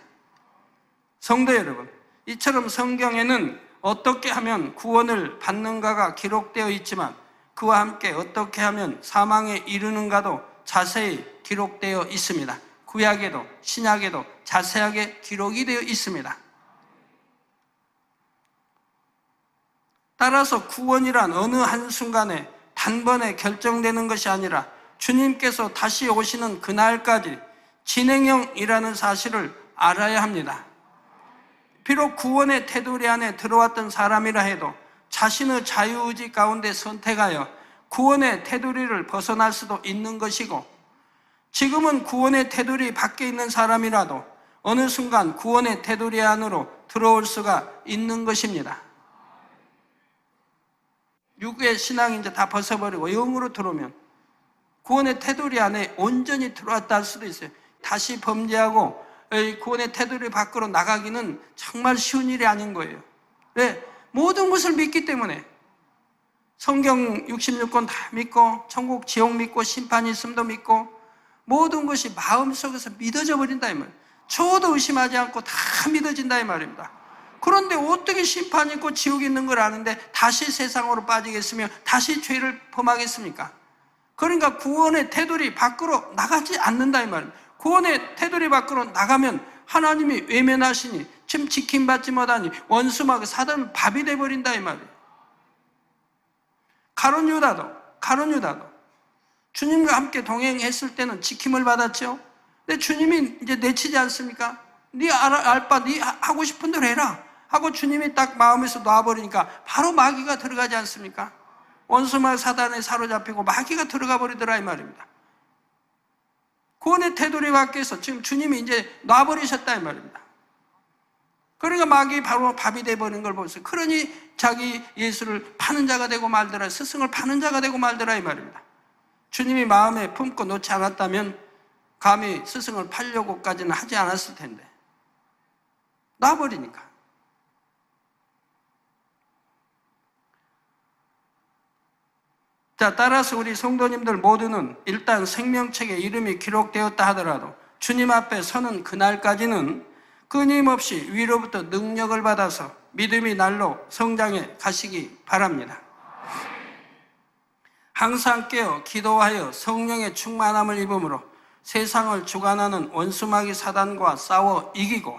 성도 여러분, 이처럼 성경에는 어떻게 하면 구원을 받는가가 기록되어 있지만 그와 함께 어떻게 하면 사망에 이르는가도 자세히 기록되어 있습니다. 구약에도 신약에도 자세하게 기록이 되어 있습니다. 따라서 구원이란 어느 한순간에 단번에 결정되는 것이 아니라 주님께서 다시 오시는 그날까지 진행형이라는 사실을 알아야 합니다. 비록 구원의 테두리 안에 들어왔던 사람이라 해도 자신의 자유의지 가운데 선택하여 구원의 테두리를 벗어날 수도 있는 것이고, 지금은 구원의 테두리 밖에 있는 사람이라도 어느 순간 구원의 테두리 안으로 들어올 수가 있는 것입니다. 육의 신앙이 이제 다 벗어버리고 영으로 들어오면 구원의 테두리 안에 온전히 들어왔다 할 수도 있어요. 다시 범죄하고 구원의 테두리 밖으로 나가기는 정말 쉬운 일이 아닌 거예요. 왜? 모든 것을 믿기 때문에. 성경 66권 다 믿고, 천국 지옥 믿고, 심판이 있음도 믿고, 모든 것이 마음속에서 믿어져 버린다 이 말이에요. 저도 의심하지 않고 다 믿어진다 이 말입니다. 그런데 어떻게 심판이 있고 지옥이 있는 걸 아는데 다시 세상으로 빠지겠으며 다시 죄를 범하겠습니까? 그러니까 구원의 테두리 밖으로 나가지 않는다 이 말입니다. 구원의 테두리 밖으로 나가면 하나님이 외면하시니 지금 지킴받지 못하니 원수마귀 사단은 밥이 돼버린다 이 말이에요. 가룟 유다도 주님과 함께 동행했을 때는 지킴을 받았죠. 근데 주님이 이제 내치지 않습니까? 네 알 바 네 하고 싶은 대로 해라 하고 주님이 딱 마음에서 놔버리니까 바로 마귀가 들어가지 않습니까? 원수마귀 사단에 사로잡히고 마귀가 들어가 버리더라 이 말입니다. 구원의 테두리 밖에서 지금 주님이 이제 놔버리셨다 이 말입니다. 그러니까 마귀 바로 밥이 돼버린 걸 보세요. 그러니 자기 예수를 파는 자가 되고 말더라, 스승을 파는 자가 되고 말더라 이 말입니다. 주님이 마음에 품고 놓지 않았다면 감히 스승을 팔려고까지는 하지 않았을 텐데 놔버리니까. 자, 따라서 우리 성도님들 모두는 일단 생명책에 이름이 기록되었다 하더라도 주님 앞에 서는 그날까지는 끊임없이 위로부터 능력을 받아서 믿음이 날로 성장해 가시기 바랍니다. 항상 깨어 기도하여 성령의 충만함을 입음으로 세상을 주관하는 원수마귀 사단과 싸워 이기고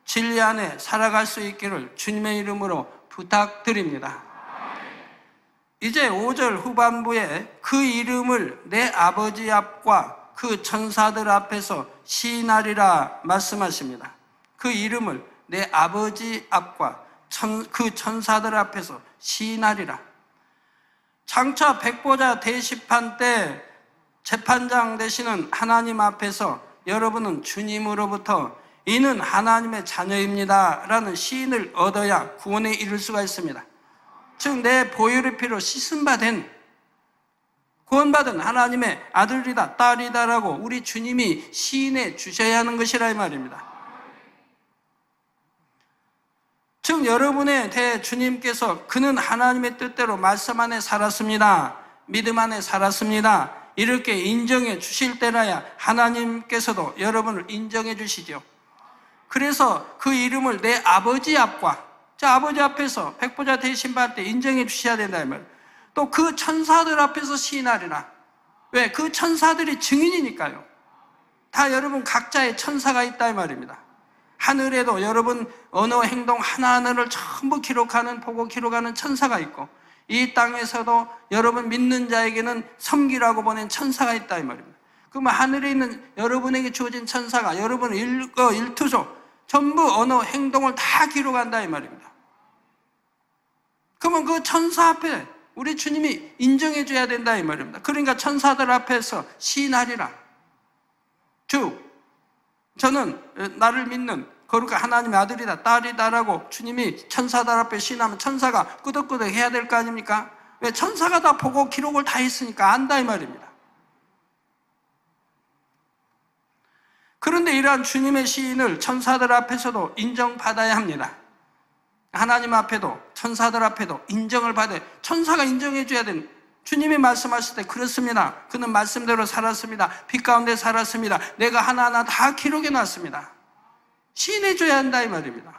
진리 안에 살아갈 수 있기를 주님의 이름으로 부탁드립니다. 이제 5절 후반부에 그 이름을 내 아버지 앞과 그 천사들 앞에서 시인하리라 말씀하십니다. 그 이름을 내 아버지 앞과 그 천사들 앞에서 시인하리라. 장차 백보자 대심판 때 재판장 되시는 하나님 앞에서 여러분은 주님으로부터 이는 하나님의 자녀입니다 라는 시인을 얻어야 구원에 이를 수가 있습니다. 즉 내 보혈의 피로 씻음받은 구원받은 하나님의 아들이다 딸이다라고 우리 주님이 시인해 주셔야 하는 것이라 이 말입니다. 즉 여러분에 대해 주님께서 그는 하나님의 뜻대로 말씀 안에 살았습니다, 믿음 안에 살았습니다 이렇게 인정해 주실 때라야 하나님께서도 여러분을 인정해 주시죠. 그래서 그 이름을 내 아버지 앞과 자, 아버지 앞에서 백보자 대신받을 때 인정해 주셔야 된다 이 말. 또 그 천사들 앞에서 시인하리라. 왜? 그 천사들이 증인이니까요. 다 여러분 각자의 천사가 있다 이 말입니다. 하늘에도 여러분 언어 행동 하나하나를 전부 기록하는 보고 기록하는 천사가 있고 이 땅에서도 여러분 믿는 자에게는 섬기라고 보낸 천사가 있다 이 말입니다. 그러면 하늘에 있는 여러분에게 주어진 천사가 여러분의 일투조 전부 언어 행동을 다 기록한다 이 말입니다. 그러면 그 천사 앞에 우리 주님이 인정해 줘야 된다 이 말입니다. 그러니까 천사들 앞에서 시인하리라. 주, 저는 나를 믿는 거룩한 하나님의 아들이다 딸이다라고 주님이 천사들 앞에 시인하면 천사가 끄덕끄덕 해야 될 거 아닙니까? 왜? 천사가 다 보고 기록을 다 했으니까 안다 이 말입니다. 그런데 이러한 주님의 시인을 천사들 앞에서도 인정받아야 합니다. 하나님 앞에도 천사들 앞에도 인정을 받아야, 천사가 인정해 줘야 되는, 주님이 말씀하실 때 그렇습니다, 그는 말씀대로 살았습니다, 빛 가운데 살았습니다, 내가 하나하나 다 기록해 놨습니다, 시인해 줘야 한다 이 말입니다.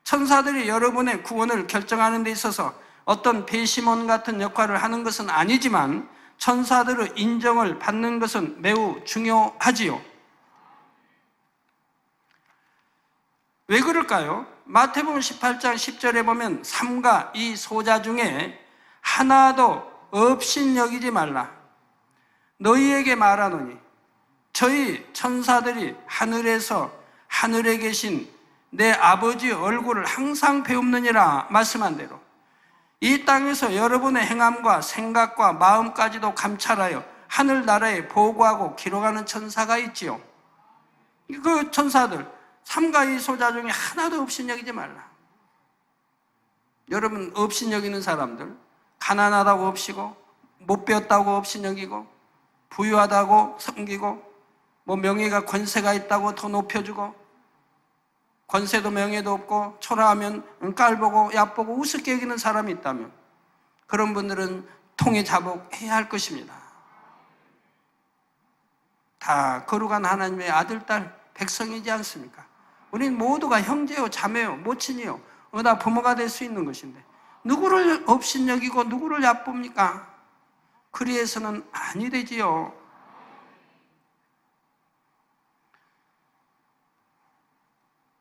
천사들이 여러분의 구원을 결정하는 데 있어서 어떤 배심원 같은 역할을 하는 것은 아니지만 천사들의 인정을 받는 것은 매우 중요하지요. 왜 그럴까요? 마태복음 18장 10절에 보면 삼가 이 소자 중에 하나도 업신여기지 말라. 너희에게 말하노니 저희 천사들이 하늘에서 하늘에 계신 내 아버지의 얼굴을 항상 배웁느니라 말씀한 대로 이 땅에서 여러분의 행함과 생각과 마음까지도 감찰하여 하늘나라에 보고하고 기록하는 천사가 있지요. 그 천사들 삼가이 소자 중에 하나도 업신여기지 말라. 여러분 업신여기는 사람들, 가난하다고 업시고 못 배웠다고 업신여기고 부유하다고 섬기고 뭐 명예가 권세가 있다고 더 높여주고 권세도 명예도 없고 초라하면 깔보고 얕보고 우습게 여기는 사람이 있다면 그런 분들은 통에 자복해야 할 것입니다. 다 거룩한 하나님의 아들, 딸, 백성이지 않습니까? 우린 모두가 형제요, 자매요, 모친이요, 다 부모가 될 수 있는 것인데 누구를 업신여기고 누구를 얕봅니까? 그리해서는 아니 되지요.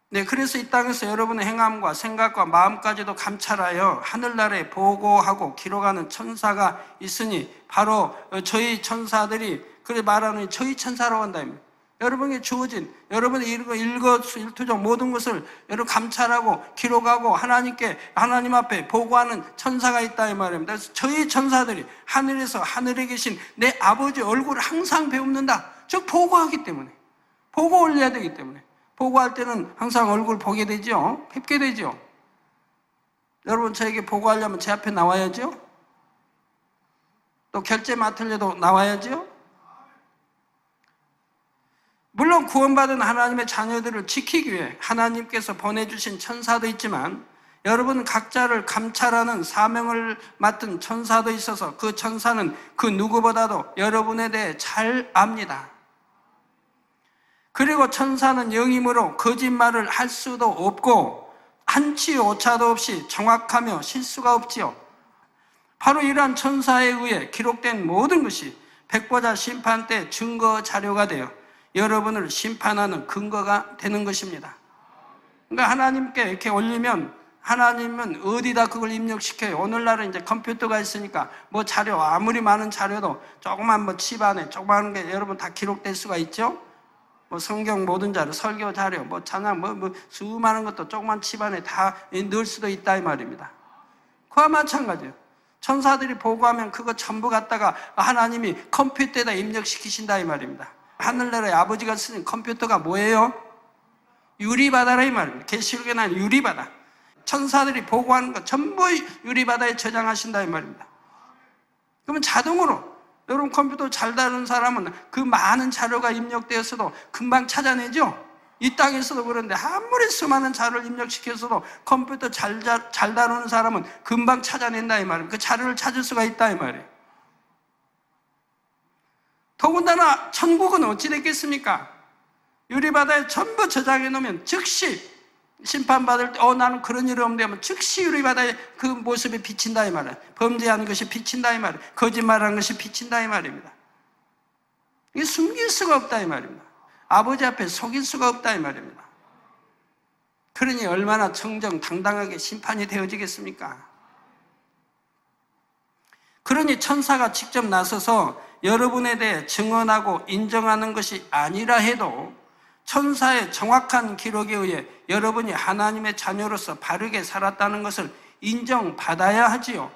네, 그래서 이 땅에서 여러분의 행함과 생각과 마음까지도 감찰하여 하늘나라에 보고하고 기록하는 천사가 있으니 바로 저희 천사들이 그래 말하는 저희 천사라고 한다면 여러분에게 주어진 여러분의 일거수일투족 모든 것을 여러분 감찰하고 기록하고 하나님 앞에 보고하는 천사가 있다 이 말입니다. 그래서 저희 천사들이 하늘에서 하늘에 계신 내 아버지 얼굴을 항상 배웁는다. 즉 보고하기 때문에 보고 올려야 되기 때문에 보고할 때는 항상 얼굴 보게 되죠. 뵙게 되죠. 여러분 저에게 보고하려면 제 앞에 나와야죠. 또 결제 맡으려도 나와야죠. 물론 구원받은 하나님의 자녀들을 지키기 위해 하나님께서 보내주신 천사도 있지만 여러분 각자를 감찰하는 사명을 맡은 천사도 있어서 그 천사는 그 누구보다도 여러분에 대해 잘 압니다. 그리고 천사는 영이므로 거짓말을 할 수도 없고 한치 오차도 없이 정확하며 실수가 없지요. 바로 이러한 천사에 의해 기록된 모든 것이 백보자 심판 때 증거 자료가 되어 여러분을 심판하는 근거가 되는 것입니다. 그러니까 하나님께 이렇게 올리면 하나님은 어디다 그걸 입력시켜요? 오늘날은 이제 컴퓨터가 있으니까 뭐 자료, 아무리 많은 자료도 조그만 뭐 칩 안에 조그만 게 여러분 다 기록될 수가 있죠? 뭐 성경 모든 자료, 설교 자료, 뭐 찬양, 뭐 수많은 것도 조그만 칩 안에 다 넣을 수도 있다 이 말입니다. 그와 마찬가지예요. 천사들이 보고하면 그거 전부 갖다가 하나님이 컴퓨터에다 입력시키신다 이 말입니다. 하늘나라의 아버지가 쓰는 컴퓨터가 뭐예요? 유리바다라 이 말입니다. 계시록에 나온 유리바다. 천사들이 보고하는 거 전부 유리바다에 저장하신다 이 말입니다. 그러면 자동으로 여러분 컴퓨터 잘 다루는 사람은 그 많은 자료가 입력되었어도 금방 찾아내죠? 이 땅에서도 그런데 아무리 수많은 자료를 입력시켜서도 컴퓨터 잘 다루는 사람은 금방 찾아낸다 이 말입니다. 그 자료를 찾을 수가 있다 이 말이에요. 더군다나 천국은 어찌 됐겠습니까? 유리바다에 전부 저장해 놓으면 즉시 심판받을 때 나는 그런 일이 없는데 하면 즉시 유리바다에 그 모습이 비친다 이 말이에요. 범죄하는 것이 비친다 이 말이에요. 거짓말하는 것이 비친다 이 말입니다. 이게 숨길 수가 없다 이 말입니다. 아버지 앞에 속일 수가 없다 이 말입니다. 그러니 얼마나 정정당당하게 심판이 되어지겠습니까? 그러니 천사가 직접 나서서 여러분에 대해 증언하고 인정하는 것이 아니라 해도 천사의 정확한 기록에 의해 여러분이 하나님의 자녀로서 바르게 살았다는 것을 인정받아야 하지요.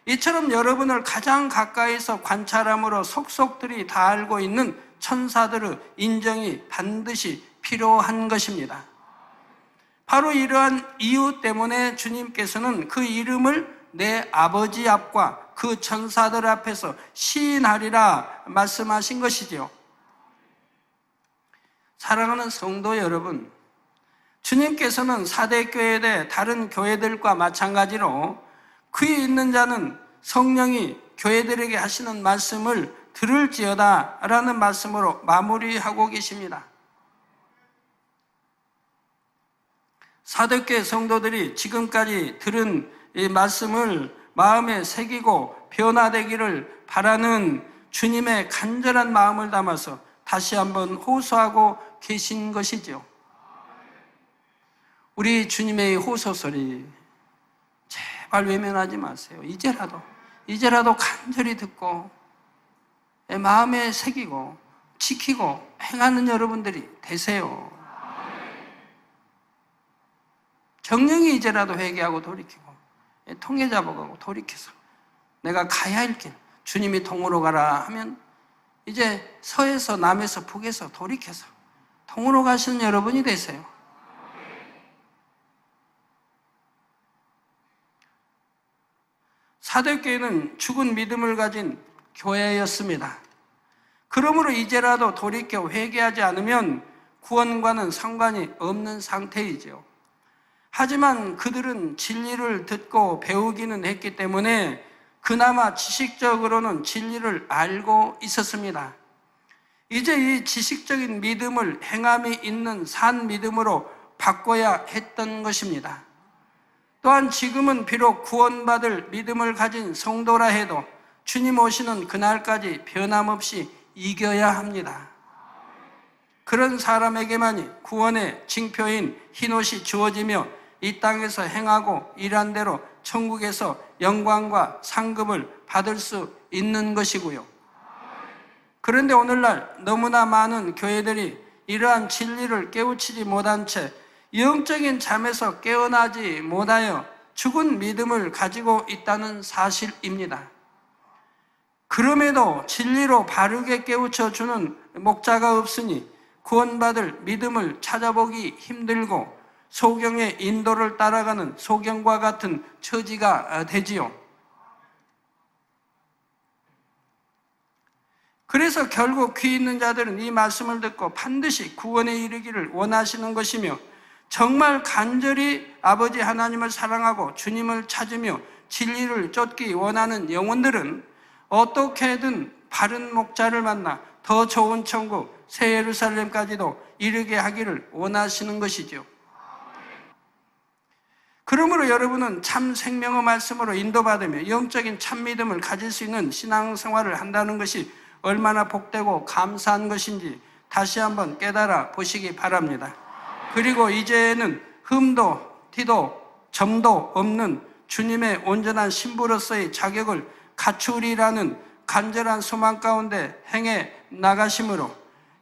이처럼 여러분을 가장 가까이서 관찰함으로 속속들이 다 알고 있는 천사들의 인정이 반드시 필요한 것입니다. 바로 이러한 이유 때문에 주님께서는 그 이름을 내 아버지 앞과 그 천사들 앞에서 시인하리라 말씀하신 것이지요. 사랑하는 성도 여러분, 주님께서는 사대교회에 다른 교회들과 마찬가지로 귀 있는 자는 성령이 교회들에게 하시는 말씀을 들을지어다 라는 말씀으로 마무리하고 계십니다. 사대교회 성도들이 지금까지 들은 이 말씀을 마음에 새기고 변화되기를 바라는 주님의 간절한 마음을 담아서 다시 한번 호소하고 계신 것이죠. 우리 주님의 호소소리 제발 외면하지 마세요. 이제라도 간절히 듣고 마음에 새기고 지키고 행하는 여러분들이 되세요. 정령이 이제라도 회개하고 돌이키고 통해 잡아가고 돌이켜서 내가 가야 할 길, 주님이 동으로 가라 하면 이제 서에서 남에서 북에서 돌이켜서 동으로 가시는 여러분이 되세요. 사도교회는 죽은 믿음을 가진 교회였습니다. 그러므로 이제라도 돌이켜 회개하지 않으면 구원과는 상관이 없는 상태이죠. 하지만 그들은 진리를 듣고 배우기는 했기 때문에 그나마 지식적으로는 진리를 알고 있었습니다. 이제 이 지식적인 믿음을 행함이 있는 산 믿음으로 바꿔야 했던 것입니다. 또한 지금은 비록 구원받을 믿음을 가진 성도라 해도 주님 오시는 그날까지 변함없이 이겨야 합니다. 그런 사람에게만이 구원의 징표인 흰옷이 주어지며 이 땅에서 행하고 일한 대로 천국에서 영광과 상급을 받을 수 있는 것이고요. 그런데 오늘날 너무나 많은 교회들이 이러한 진리를 깨우치지 못한 채 영적인 잠에서 깨어나지 못하여 죽은 믿음을 가지고 있다는 사실입니다. 그럼에도 진리로 바르게 깨우쳐주는 목자가 없으니 구원받을 믿음을 찾아보기 힘들고 소경의 인도를 따라가는 소경과 같은 처지가 되지요. 그래서 결국 귀 있는 자들은 이 말씀을 듣고 반드시 구원에 이르기를 원하시는 것이며 정말 간절히 아버지 하나님을 사랑하고 주님을 찾으며 진리를 쫓기 원하는 영혼들은 어떻게든 바른 목자를 만나 더 좋은 천국 새 예루살렘까지도 이르게 하기를 원하시는 것이죠. 그러므로 여러분은 참 생명의 말씀으로 인도받으며 영적인 참 믿음을 가질 수 있는 신앙생활을 한다는 것이 얼마나 복되고 감사한 것인지 다시 한번 깨달아 보시기 바랍니다. 그리고 이제는 흠도 티도 점도 없는 주님의 온전한 신부로서의 자격을 갖추리라는 간절한 소망 가운데 행해 나가심으로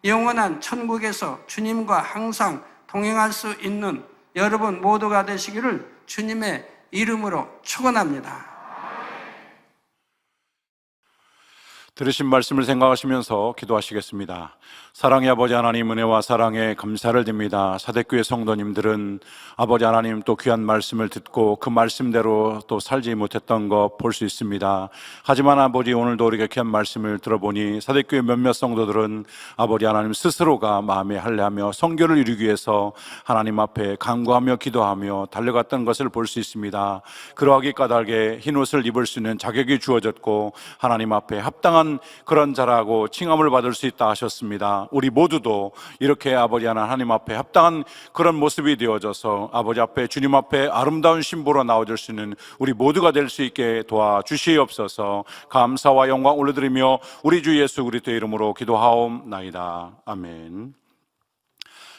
영원한 천국에서 주님과 항상 동행할 수 있는 여러분 모두가 되시기를 주님의 이름으로 축원합니다. 들으신 말씀을 생각하시면서 기도하시겠습니다. 사랑의 아버지 하나님, 은혜와 사랑에 감사를 드립니다. 사대교회 성도님들은 아버지 하나님 또 귀한 말씀을 듣고 그 말씀대로 또 살지 못했던 거 볼 수 있습니다. 하지만 아버지, 오늘도 우리가 귀한 말씀을 들어보니 사대교회 몇몇 성도들은 아버지 하나님 스스로가 마음에 할례하며 성결을 이루기 위해서 하나님 앞에 간구하며 기도하며 달려갔던 것을 볼 수 있습니다. 그러하기 까닭에 흰옷을 입을 수 있는 자격이 주어졌고 하나님 앞에 합당한 그런 자라고 칭함을 받을 수 있다 하셨습니다. 우리 모두도 이렇게 아버지 하나님 앞에 합당한 그런 모습이 되어져서 아버지 앞에, 주님 앞에 아름다운 신부로 나와줄 수 있는 우리 모두가 될 수 있게 도와주시옵소서. 감사와 영광 올려드리며 우리 주 예수 그리스도의 이름으로 기도하옵나이다. 아멘.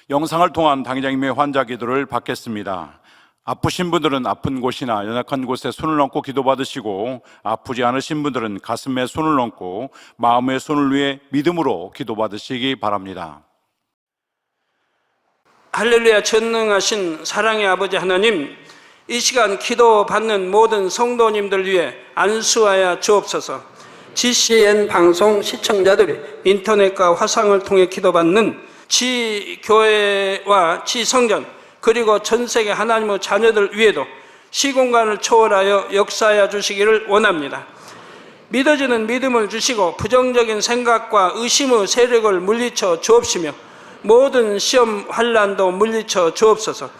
영상을 통한 당회장님의 환자 기도를 받겠습니다. 아프신 분들은 아픈 곳이나 연약한 곳에 손을 얹고 기도받으시고, 아프지 않으신 분들은 가슴에 손을 얹고 마음의 손을 위해 믿음으로 기도받으시기 바랍니다. 할렐루야. 전능하신 사랑의 아버지 하나님, 이 시간 기도받는 모든 성도님들 위해 안수하여 주옵소서. GCN 방송 시청자들이 인터넷과 화상을 통해 기도받는 지교회와 지성전 그리고 전세계 하나님의 자녀들 위에도 시공간을 초월하여 역사하여 주시기를 원합니다. 믿어지는 믿음을 주시고 부정적인 생각과 의심의 세력을 물리쳐 주옵시며 모든 시험 환난도 물리쳐 주옵소서.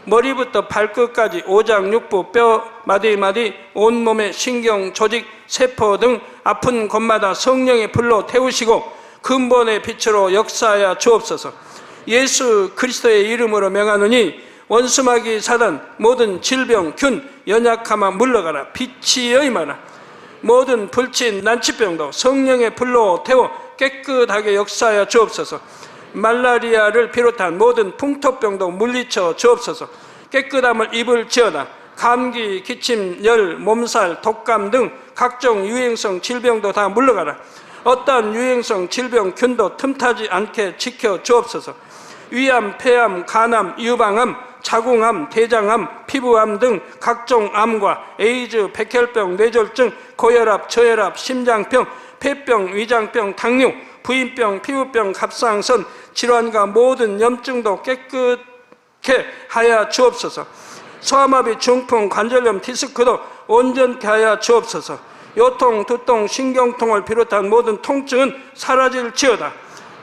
머리부터 발끝까지 오장 육부 뼈 마디마디 온몸의 신경 조직 세포 등 아픈 곳마다 성령의 불로 태우시고 근본의 빛으로 역사하여 주옵소서. 예수 그리스도의 이름으로 명하노니 원수마귀 사단 모든 질병 균 연약함아 물러가라. 빛이 여임하라. 모든 불친 난치병도 성령의 불로 태워 깨끗하게 역사하여 주옵소서. 말라리아를 비롯한 모든 풍토병도 물리쳐 주옵소서. 깨끗함을 입을지어다. 감기, 기침, 열, 몸살, 독감 등 각종 유행성 질병도 다 물러가라. 어떠한 유행성 질병 균도 틈타지 않게 지켜 주옵소서. 위암, 폐암, 간암, 유방암, 자궁암, 대장암, 피부암 등 각종 암과 에이즈, 백혈병, 뇌졸중, 고혈압, 저혈압, 심장병, 폐병, 위장병, 당뇨, 부인병, 피부병, 갑상선 질환과 모든 염증도 깨끗게 하여 주옵소서. 소아마비, 중풍, 관절염, 디스크도 온전케 하여 주옵소서. 요통, 두통, 신경통을 비롯한 모든 통증은 사라질지어다.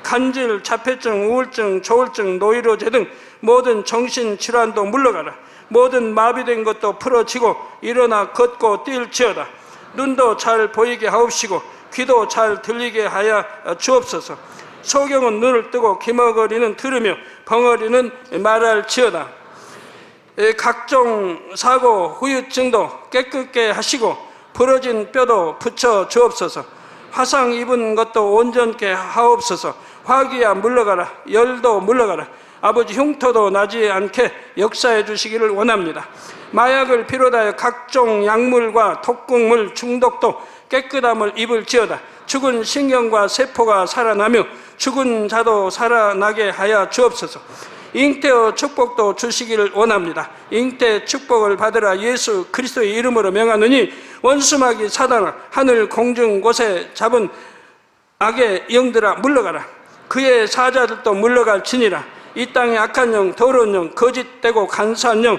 간질, 자폐증, 우울증, 조울증, 노이로제 등 모든 정신질환도 물러가라. 모든 마비된 것도 풀어지고 일어나 걷고 뛸지어다. 눈도 잘 보이게 하옵시고 귀도 잘 들리게 하여 주옵소서. 소경은 눈을 뜨고 기머거리는 들으며 벙어리는 말할지어다. 각종 사고, 후유증도 깨끗게 하시고 부러진 뼈도 붙여 주옵소서. 화상 입은 것도 온전케 하옵소서. 화기야 물러가라. 열도 물러가라. 아버지 흉터도 나지 않게 역사해 주시기를 원합니다. 마약을 비롯하여 각종 약물과 독극물 중독도 깨끗함을 입을지어다. 죽은 신경과 세포가 살아나며 죽은 자도 살아나게 하여 주옵소서. 잉태의 축복도 주시기를 원합니다. 잉태 축복을 받으라. 예수 그리스도의 이름으로 명하노니 원수마귀 사단아, 하늘 공중 곳에 잡은 악의 영들아 물러가라. 그의 사자들도 물러갈지니라. 이 땅의 악한 영, 더러운 영, 거짓되고 간사한 영,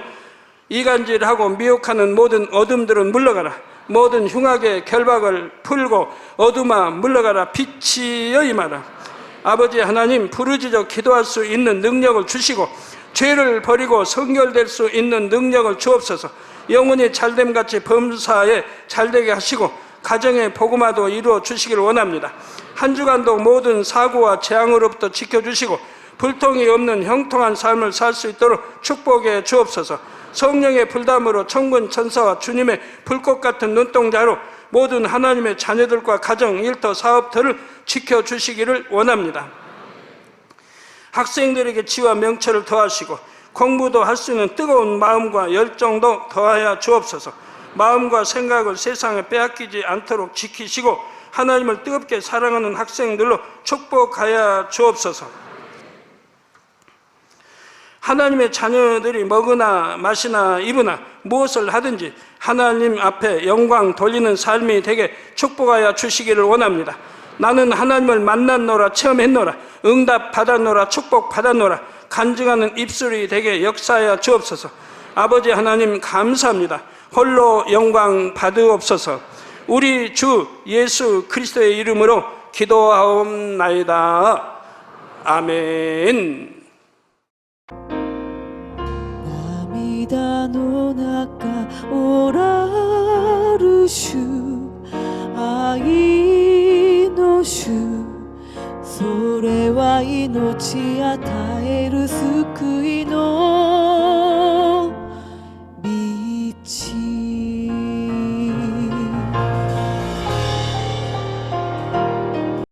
이간질하고 미혹하는 모든 어둠들은 물러가라. 모든 흉악의 결박을 풀고 어둠아 물러가라. 빛이여 임하라. 아버지 하나님, 부르짖어 기도할 수 있는 능력을 주시고 죄를 버리고 성결될 수 있는 능력을 주옵소서. 영혼이 잘됨같이 범사에 잘되게 하시고 가정의 복음화도 이루어 주시기를 원합니다. 한 주간도 모든 사고와 재앙으로부터 지켜주시고 불통이 없는 형통한 삶을 살 수 있도록 축복해 주옵소서. 성령의 불담으로 천군 천사와 주님의 불꽃 같은 눈동자로 모든 하나님의 자녀들과 가정, 일터, 사업터를 지켜주시기를 원합니다. 학생들에게 지와 명철을 더하시고 공부도 할 수 있는 뜨거운 마음과 열정도 더하여 주옵소서. 마음과 생각을 세상에 빼앗기지 않도록 지키시고 하나님을 뜨겁게 사랑하는 학생들로 축복하여 주옵소서. 하나님의 자녀들이 먹으나 마시나 입으나 무엇을 하든지 하나님 앞에 영광 돌리는 삶이 되게 축복하여 주시기를 원합니다. 나는 하나님을 만났노라, 체험했노라, 응답 받았노라, 축복 받았노라, 간증하는 입술이 되게 역사하여 주옵소서. 아버지 하나님 감사합니다. 홀로 영광 받으옵소서. 우리 주 예수 그리스도의 이름으로 기도하옵나이다. 아멘. 涙の中おらる主、愛の主、それは命与える救いの